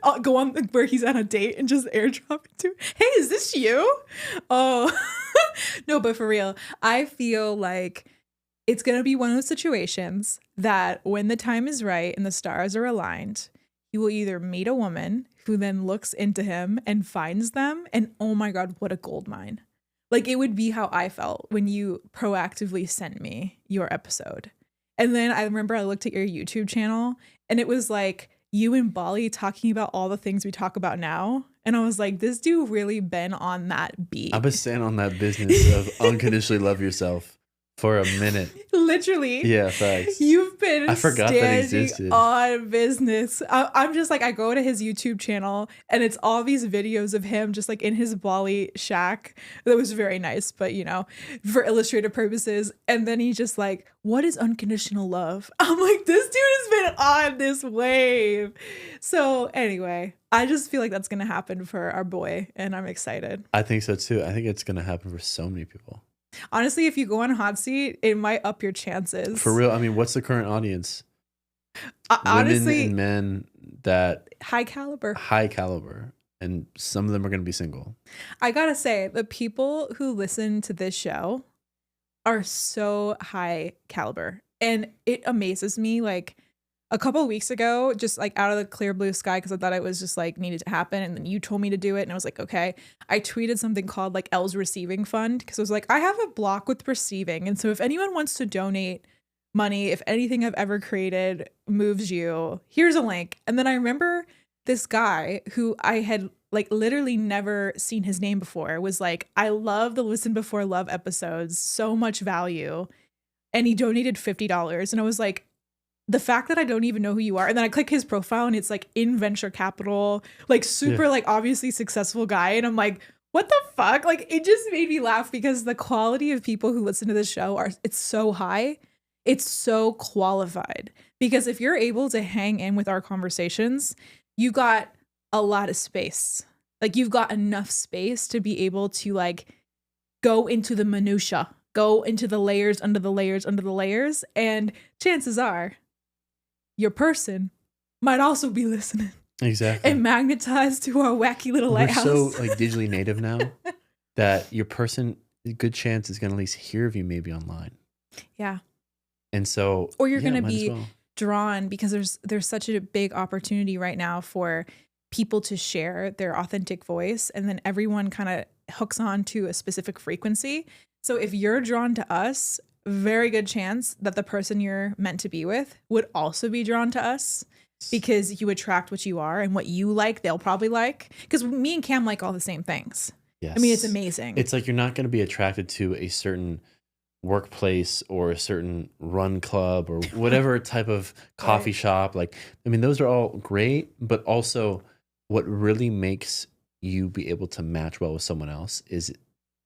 I'll go on where he's on a date and just airdrop it to, hey, is this you? Oh, no, but for real, I feel like it's going to be one of those situations that when the time is right and the stars are aligned, you will either meet a woman who then looks into him and finds them. And oh my God, what a gold mine. Like it would be how I felt when you proactively sent me your episode. And then I remember I looked at your YouTube channel and it was like you and Bali talking about all the things we talk about now. And I was like, this dude really been on that beat. I've been staying on that business of unconditionally love yourself for a minute. Literally. Yeah, facts. You've been I forgot that existed. On business. I'm just like, I go to his YouTube channel and it's all these videos of him just like in his Bali shack. That was very nice, but you know, for illustrative purposes. And then he's just like, what is unconditional love? I'm like, this dude has been on this wave. So anyway, I just feel like that's going to happen for our boy and I'm excited. I think so too. I think it's going to happen for so many people. Honestly, if you go on a hot seat, it might up your chances. For real. I mean, what's the current audience? Honestly, women and men that high caliber. And some of them are going to be single. I gotta say, the people who listen to this show are so high caliber. And it amazes me. Like a couple of weeks ago, just like out of the clear blue sky, because I thought it was just like needed to happen. And then you told me to do it. And I was like, okay. I tweeted something called like Elle's Receiving Fund because I was like, I have a block with receiving. And so if anyone wants to donate money, if anything I've ever created moves you, here's a link. And then I remember this guy who I had like literally never seen his name before was like, I love the Listen Before Love episodes, so much value. And he donated $50. And I was like, the fact that I don't even know who you are. And then I click his profile and it's like in venture capital, like super like obviously successful guy. And I'm like, what the fuck? Like it just made me laugh because the quality of people who listen to this show it's so high. It's so qualified because if you're able to hang in with our conversations, you got a lot of space. Like you've got enough space to be able to like go into the minutia, go into the layers under the layers under the layers. And chances are your person might also be listening. Exactly. And magnetized to our wacky little lighthouse. We're so like digitally native now that your person, a good chance is going to at least hear of you maybe online. Yeah. And so, or you're going to be drawn because there's such a big opportunity right now for people to share their authentic voice. And then everyone kind of hooks on to a specific frequency. So if you're drawn to us, very good chance that the person you're meant to be with would also be drawn to us because you attract what you are and what you like, they'll probably like. Because me and Cam like all the same things. Yes. I mean, it's amazing. It's like you're not going to be attracted to a certain workplace or a certain run club or whatever type of coffee shop. Like, I mean, those are all great, but also what really makes you be able to match well with someone else is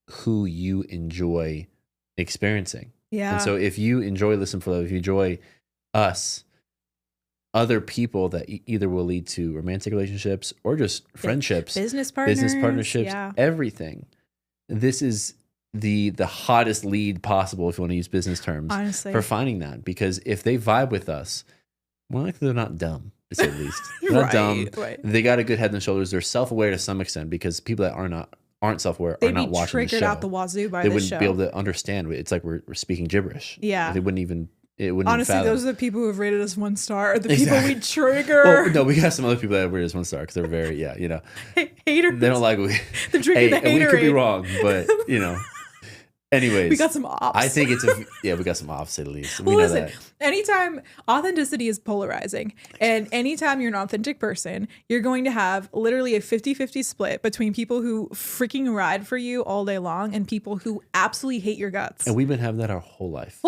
who you enjoy experiencing. Yeah. And so if you enjoy Listen for Love, if you enjoy us, other people that either will lead to romantic relationships or just friendships, business partnerships, everything. This is the hottest lead possible, if you want to use business terms, honestly, for finding that. Because if they vibe with us, more likely they're not dumb, to say the least. They're not dumb. Right. They got a good head and shoulders. They're self-aware to some extent because people that aren't self-aware are not watching the show. They'd be triggered out the wazoo by they this show. They wouldn't be able to understand. It's like we're speaking gibberish. Yeah. They wouldn't even... Honestly, those are the people who have rated us 1 star, or the people we trigger. Well, no, we got some other people that have rated us 1 star because they're very, haters. They don't like they're drinking the haterade. We could be wrong, but anyways, we got some ops. I think we got some ops at least. Well, listen, anytime authenticity is polarizing, and anytime you're an authentic person, you're going to have literally a 50-50 split between people who freaking ride for you all day long and people who absolutely hate your guts. And we've been having that our whole life.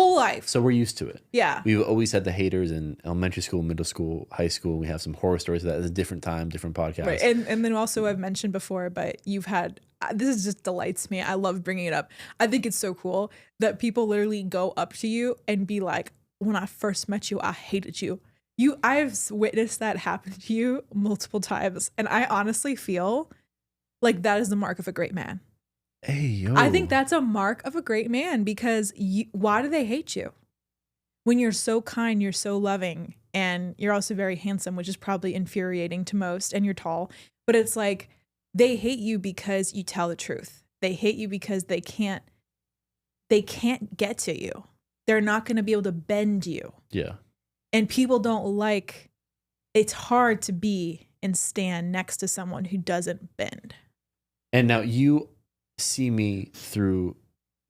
So we're used to it. Yeah. We've always had the haters in elementary school, middle school, high school. We have some horror stories of that. It's a different time, different podcast. Right. And then also I've mentioned before, but you've had... this is just delights me. I love bringing it up. I think it's so cool that people literally go up to you and be like, when I first met you, I hated you. I've witnessed that happen to you multiple times. And I honestly feel like that is the mark of a great man. Hey, yo. I think that's a mark of a great man because why do they hate you? When you're so kind, you're so loving, and you're also very handsome, which is probably infuriating to most, and you're tall. But it's like they hate you because you tell the truth. They hate you because they can't get to you. They're not going to be able to bend you. Yeah. And people don't like, it's hard to be and stand next to someone who doesn't bend. And now you see me through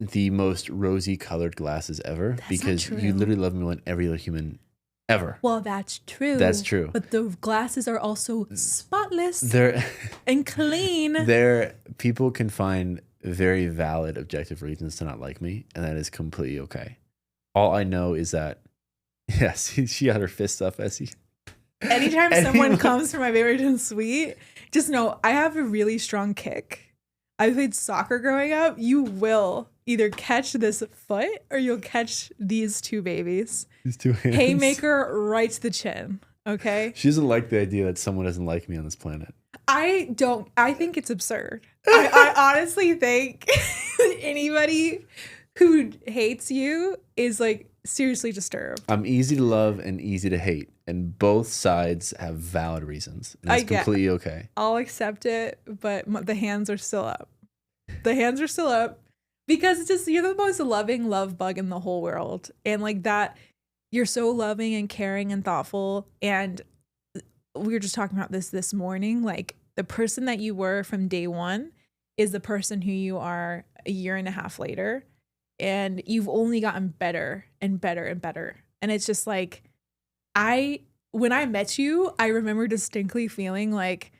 the most rosy colored glasses ever. That's because not true. you literally love me more than every other human ever. Well, that's true. That's true. But the glasses are also spotless They're and clean. People can find very valid objective reasons to not like me, and that is completely okay. All I know is that, yes, she had her fists up as he. Anytime someone comes for my favorite and sweet, just know I have a really strong kick. I played soccer growing up. You will either catch this foot or you'll catch these two babies. These two hands. Haymaker right to the chin. Okay. She doesn't like the idea that someone doesn't like me on this planet. I think it's absurd. I honestly think anybody who hates you is like seriously disturbed. I'm easy to love and easy to hate, and both sides have valid reasons. And that's completely okay. I'll accept it, but the hands are still up. The hands are still up because it's just, you're the most loving love bug in the whole world. And like that, you're so loving and caring and thoughtful. And we were just talking about this morning, like the person that you were from day one is the person who you are a year and a half later. And you've only gotten better and better and better. And it's just like, when I met you, I remember distinctly feeling like,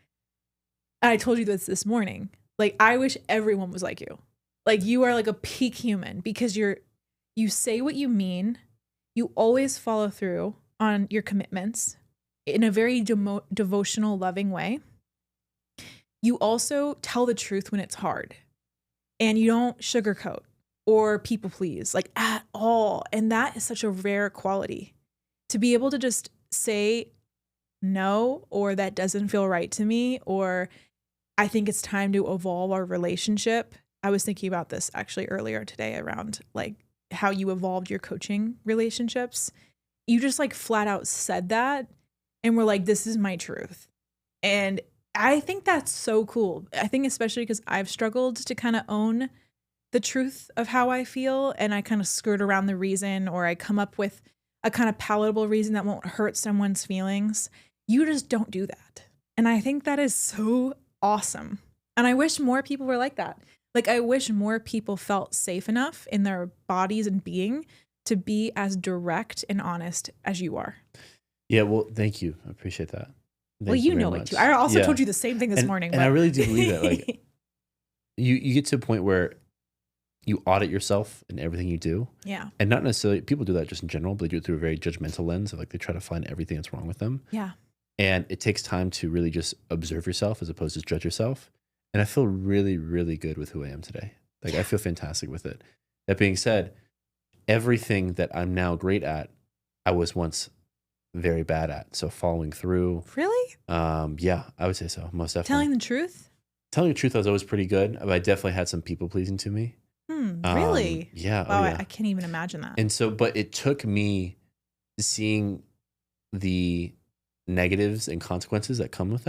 I told you this morning, like, I wish everyone was like you. Like, you are like a peak human because you say what you mean. You always follow through on your commitments in a very devotional, loving way. You also tell the truth when it's hard, and you don't sugarcoat or people please, like, at all. And that is such a rare quality, to be able to just say no, or that doesn't feel right to me, or I think it's time to evolve our relationship. I was thinking about this actually earlier today around like how you evolved your coaching relationships. You just like flat out said that, and we're like, this is my truth. And I think that's so cool. I think especially because I've struggled to kind of own the truth of how I feel, and I kind of skirt around the reason, or I come up with a kind of palatable reason that won't hurt someone's feelings. You just don't do that. And I think that is so awesome. And I wish more people were like that. Like, I wish more people felt safe enough in their bodies and being to be as direct and honest as you are. Yeah, well, thank you. I appreciate that. Well, you know it too. I also told you the same thing this morning. And I really do believe that. Like, you get to a point where you audit yourself in everything you do. Yeah. And not necessarily, people do that just in general, but they do it through a very judgmental lens of like they try to find everything that's wrong with them. Yeah. And it takes time to really just observe yourself as opposed to judge yourself. And I feel really, really good with who I am today. Like, I feel fantastic with it. That being said, everything that I'm now great at, I was once very bad at. So following through. Really? Yeah, I would say so. Most definitely. Telling the truth? Telling the truth, I was always pretty good. But I definitely had some people pleasing to me. Really? Yeah. Wow, oh, yeah. I can't even imagine that. And so, but it took me seeing the negatives and consequences that come with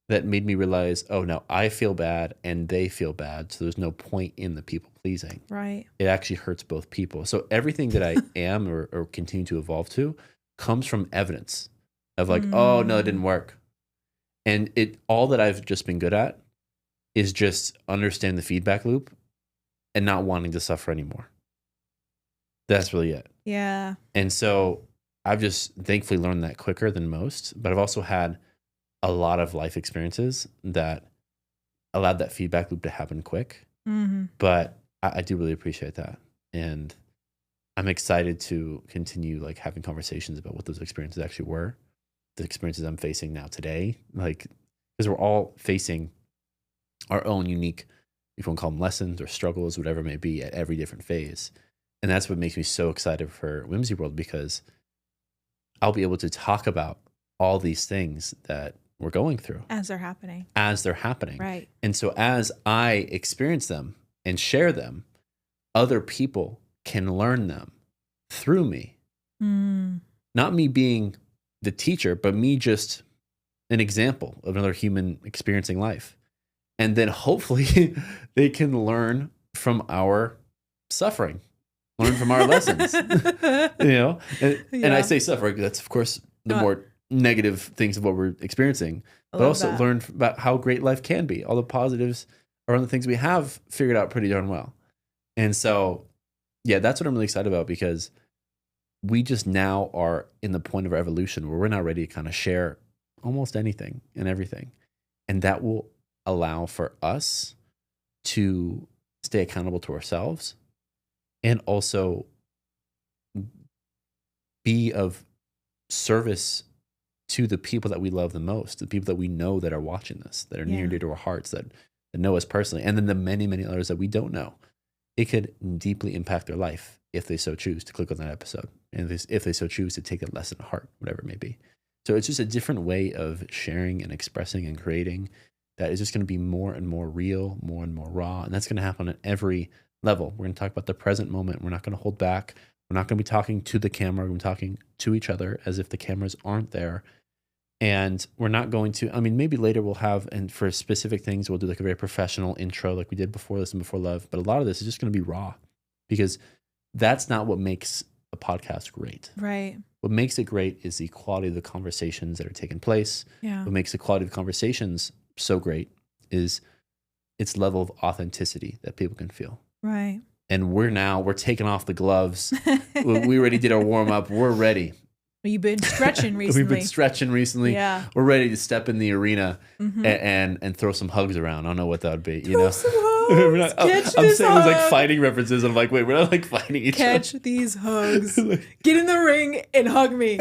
that made me realize, oh, no, I feel bad and they feel bad. So there's no point in the people pleasing. Right. It actually hurts both people. So everything that I am or continue to evolve to comes from evidence of like, oh, no, it didn't work. And all that I've just been good at is just understand the feedback loop and not wanting to suffer anymore. That's really it. Yeah. And so I've just thankfully learned that quicker than most, but I've also had a lot of life experiences that allowed that feedback loop to happen quick. Mm-hmm. But I do really appreciate that. And I'm excited to continue like having conversations about what those experiences actually were, the experiences I'm facing now today, like, because we're all facing our own unique, if you want to call them lessons or struggles, whatever it may be, at every different phase. And that's what makes me so excited for Whimsy World, because I'll be able to talk about all these things that we're going through as they're happening. Right. And so as I experience them and share them, other people can learn them through me. not me being the teacher, but me just an example of another human experiencing life. And then hopefully they can learn from our suffering, learn from our lessons, and I say suffering, that's of course the more negative things of what we're experiencing, but also learn about how great life can be, all the positives around the things we have figured out pretty darn well. And so, yeah, that's what I'm really excited about, because we just now are in the point of our evolution where we're now ready to kind of share almost anything and everything. And that will allow for us to stay accountable to ourselves and also be of service to the people that we love the most, the people that we know that are watching this, that are near and dear to our hearts, that know us personally, and then the many, many others that we don't know. It could deeply impact their life if they so choose to click on that episode, and if they so choose to take that lesson to heart, whatever it may be. So it's just a different way of sharing and expressing and creating that is just going to be more and more real, more and more raw, and that's going to happen at every level. We're going to talk about the present moment. We're not going to hold back. We're not going to be talking to the camera. We're going to be talking to each other as if the cameras aren't there. And we're not going to, I mean, maybe later we'll have, and for specific things, we'll do like a very professional intro like we did before Listen Before Love. But a lot of this is just going to be raw, because that's not what makes a podcast great. Right. What makes it great is the quality of the conversations that are taking place. Yeah. What makes the quality of conversations so great is its level of authenticity that people can feel. Right. And we're taking off the gloves. We already did our warm up. We're ready. You've been stretching recently. We've been stretching recently. Yeah. We're ready to step in the arena and throw some hugs around. I don't know what that would be. Throw some hugs. I'm saying it's like fighting references. I'm like, wait, we're not like fighting each other. Catch these hugs. Get in the ring and hug me.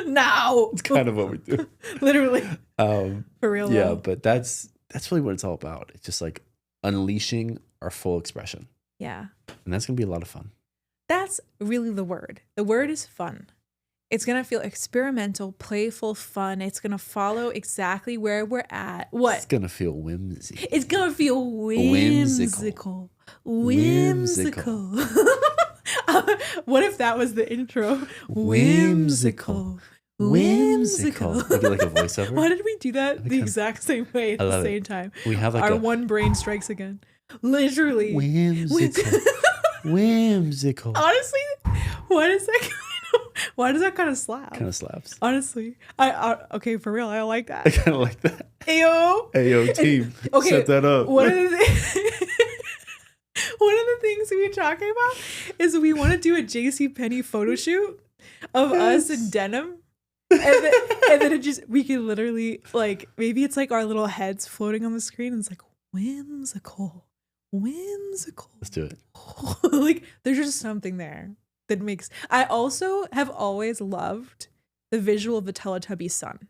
Now. It's kind of what we do. Literally. For real. Yeah, but that's really what it's all about. It's just like unleashing our full expression. Yeah. And that's going to be a lot of fun. That's really the word. The word is fun. It's going to feel experimental, playful, fun. It's going to follow exactly where we're at. What? It's going to feel whimsy. It's going to feel whimsical. Whimsical. What if that was the intro? Whimsical. Whimsical. We do like a voiceover. Why did we do that the exact same way at the same time? We have like our one brain strikes again. Literally. Whimsical. Whimsical. Honestly, why does that kind of slap? Kind of slaps. Honestly, I okay, for real, I like that. I kind of like that. Ayo team. Okay, set that up. One of the things we were talking about is we want to do a JCPenney photo shoot of us in denim. And then we could literally, like, maybe it's like our little heads floating on the screen and it's like whimsical. Let's do it. Like, there's just something there that makes. I also have always loved the visual of the Teletubby sun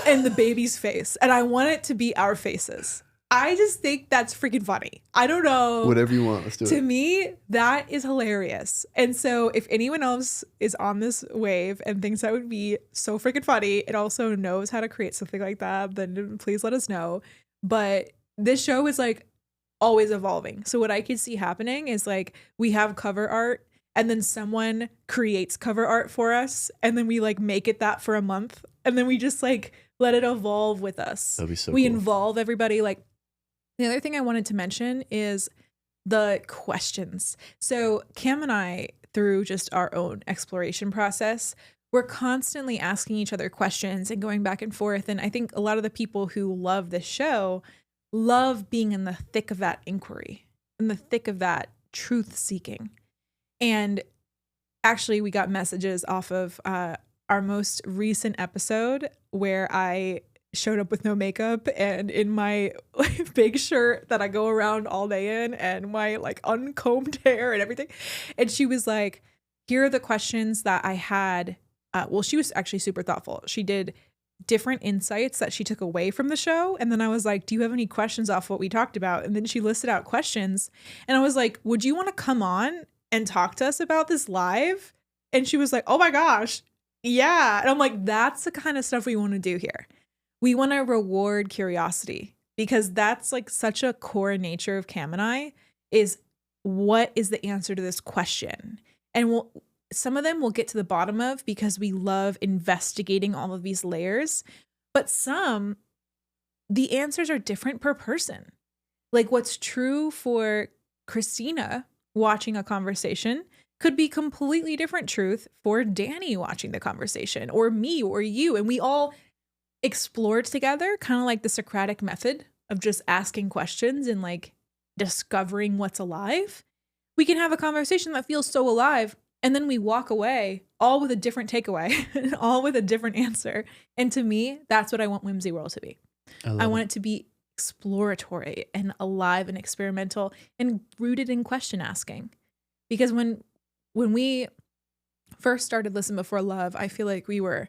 and the baby's face, and I want it to be our faces. I just think that's freaking funny. I don't know. Whatever you want, let's do it. To me, that is hilarious. And so if anyone else is on this wave and thinks that would be so freaking funny and also knows how to create something like that, then please let us know. But this show is like always evolving. So what I could see happening is like we have cover art and then someone creates cover art for us and then we like make it that for a month and then we just like let it evolve with us. That'd be so we cool. Involve everybody. Like, the other thing I wanted to mention is the questions. So Cam and I, through just our own exploration process, we're constantly asking each other questions and going back and forth. And I think a lot of the people who love this show love being in the thick of that inquiry, in the thick of that truth seeking. And actually, we got messages off of our most recent episode where I showed up with no makeup and in my like, big shirt that I go around all day in and my like uncombed hair and everything. And she was like, here are the questions that I had. Well, she was actually super thoughtful. She did different insights that she took away from the show. And then I was like, do you have any questions off what we talked about? And then she listed out questions. And I was like, would you want to come on and talk to us about this live? And she was like, oh my gosh, yeah. And I'm like, that's the kind of stuff we want to do here. We want to reward curiosity because that's like such a core nature of Cam and I is what is the answer to this question? And some of them we'll get to the bottom of because we love investigating all of these layers. But some, the answers are different per person. Like what's true for Christina watching a conversation could be completely different truth for Danny watching the conversation, or me or you. And we all explored together, kind of like the Socratic method of just asking questions and like discovering what's alive. We can have a conversation that feels so alive, and then we walk away all with a different takeaway, all with a different answer. And to me, that's what I want Whimsy World to be. I want it to be exploratory and alive and experimental and rooted in question asking. Because when we first started Listen Before Love, I feel like we were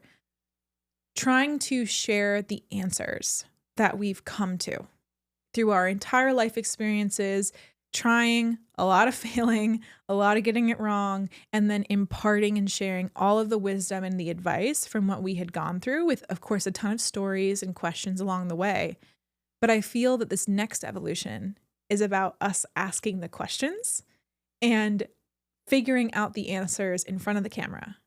trying to share the answers that we've come to through our entire life experiences, trying, a lot of failing, a lot of getting it wrong, and then imparting and sharing all of the wisdom and the advice from what we had gone through with, of course, a ton of stories and questions along the way. But I feel that this next evolution is about us asking the questions and figuring out the answers in front of the camera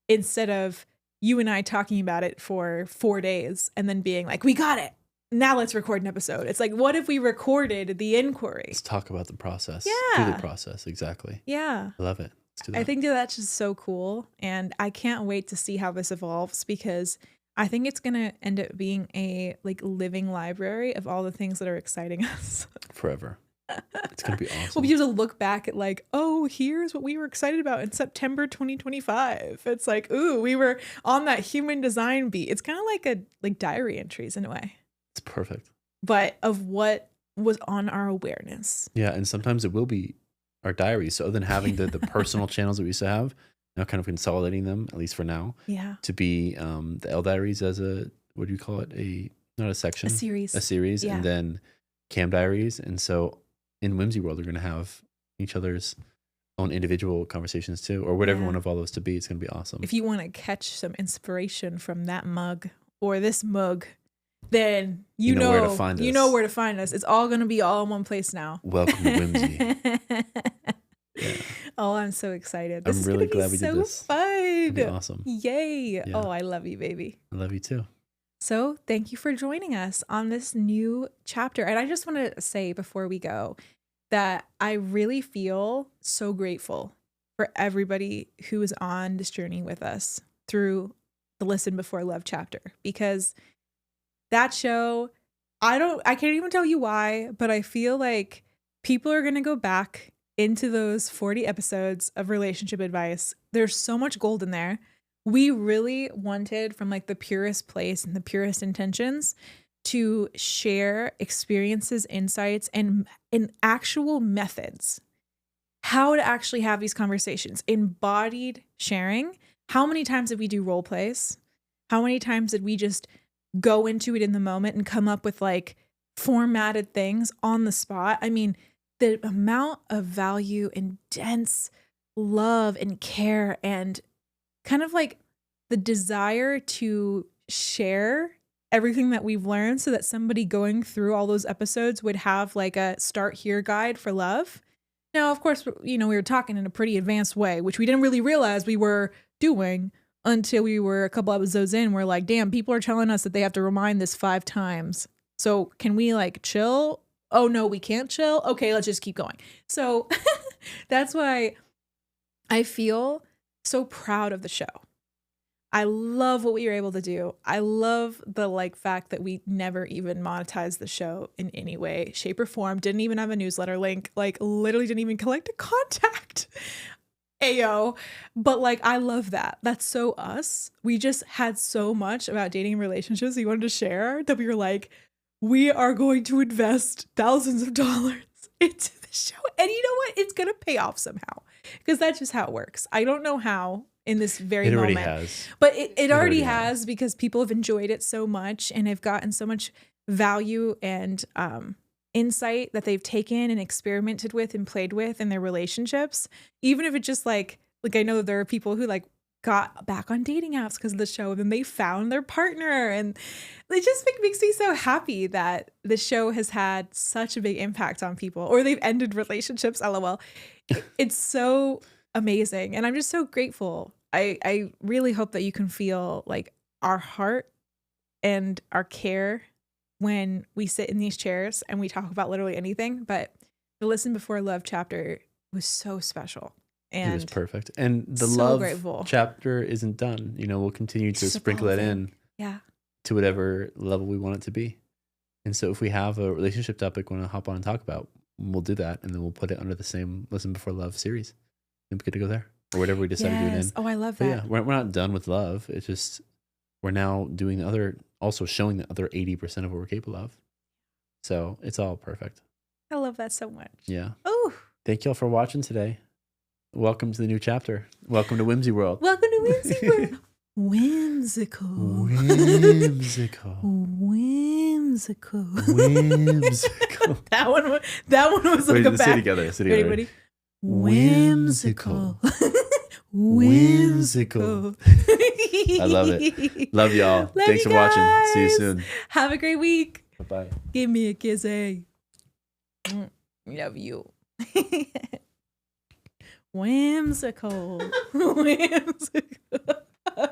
instead of you and I talking about it for 4 days and then being like, we got it. Now let's record an episode. It's like, what if we recorded the inquiry? Let's talk about the process. Yeah. Do the process. Exactly. Yeah. I love it. Let's do that. I think that's just so cool. And I can't wait to see how this evolves because I think it's going to end up being a like living library of all the things that are exciting us. Forever. It's going to be awesome. We'll be able to look back at like, oh, here's what we were excited about in September 2025. It's like, ooh, we were on that human design beat. It's kind of like diary entries in a way. It's perfect. But of what was on our awareness. Yeah. And sometimes it will be our diaries. So other than having the personal channels that we used to have, now kind of consolidating them, at least for now. Yeah. To be the Elle diaries as a, what do you call it? Not a section. A series. Yeah. And then Cam diaries. And so in Whimsy World, we're going to have each other's own individual conversations too, or whatever one of all those to be. It's going to be awesome. If you want to catch some inspiration from that mug or this mug, then you know where to find us. You know where to find us. It's all going to be all in one place now. Welcome to Whimsy. Yeah. Oh, I'm so excited. I'm really glad we did this. So fun. It'll be awesome. Yay. Yeah. Oh, I love you, baby. I love you too. So thank you for joining us on this new chapter. And I just want to say before we go that I really feel so grateful for everybody who is on this journey with us through the Listen Before Love chapter, because that show, I can't even tell you why, but I feel like people are going to go back into those 40 episodes of relationship advice. There's so much gold in there. We really wanted, from like the purest place and the purest intentions, to share experiences, insights, and actual methods, how to actually have these conversations, embodied sharing. How many times did we do role plays? How many times did we just go into it in the moment and come up with like formatted things on the spot? I mean, the amount of value and dense love and care and kind of like the desire to share everything that we've learned so that somebody going through all those episodes would have like a start here guide for love. Now, of course, you know, we were talking in a pretty advanced way, which we didn't really realize we were doing until we were a couple episodes in. We're like, damn, people are telling us that they have to remind this 5 times. So can we like chill? Oh no, we can't chill. Okay, let's just keep going. So that's why I feel so proud of the show. I love what we were able to do. I love the like fact that we never even monetized the show in any way, shape, or form. Didn't even have a newsletter link. Like literally didn't even collect a contact. Ayo. But like, I love that. That's so us. We just had so much about dating and relationships we wanted to share that we were like, we are going to invest thousands of dollars into the show. And you know what? It's going to pay off somehow, because that's just how it works. I don't know how in this very moment. It already has. But it already has, because people have enjoyed it so much and have gotten so much value and insight that they've taken and experimented with and played with in their relationships. Even if it just like I know there are people who like got back on dating apps because of the show, and then they found their partner, and it just makes me so happy that the show has had such a big impact on people, or they've ended relationships. LOL. It's so amazing. And I'm just so grateful. I really hope that you can feel like our heart and our care when we sit in these chairs and we talk about literally anything. But the Listen Before Love chapter was so special. And it was perfect. And the so love grateful. chapter isn't done. You know, we'll continue to Just sprinkle that in Yeah. to whatever level we want it to be. And so if we have a relationship topic we want to hop on and talk about, we'll do that. And then we'll put it under the same Listen Before Love series. And we're good to go there. Or whatever we decide to do it in. Oh, I love But that. yeah, we're not done with love. It's just we're now doing the other, also showing the other 80% of what we're capable of. So it's all perfect. I love that so much. Yeah. Oh, Thank y'all for watching today. Welcome to the new chapter. Welcome to Whimsy World. welcome to Whimsy World. Whimsical. Whimsical. Whimsical. Whimsical. that one was like Wait, a say bad. it together. Say it together. Ready? Whimsical. Whimsical. I love it. Love y'all. Love Thanks you for watching. See you guys. soon. Have a great week. Bye-bye. Give me a kiss, eh? Love you. Whimsical. Whimsical.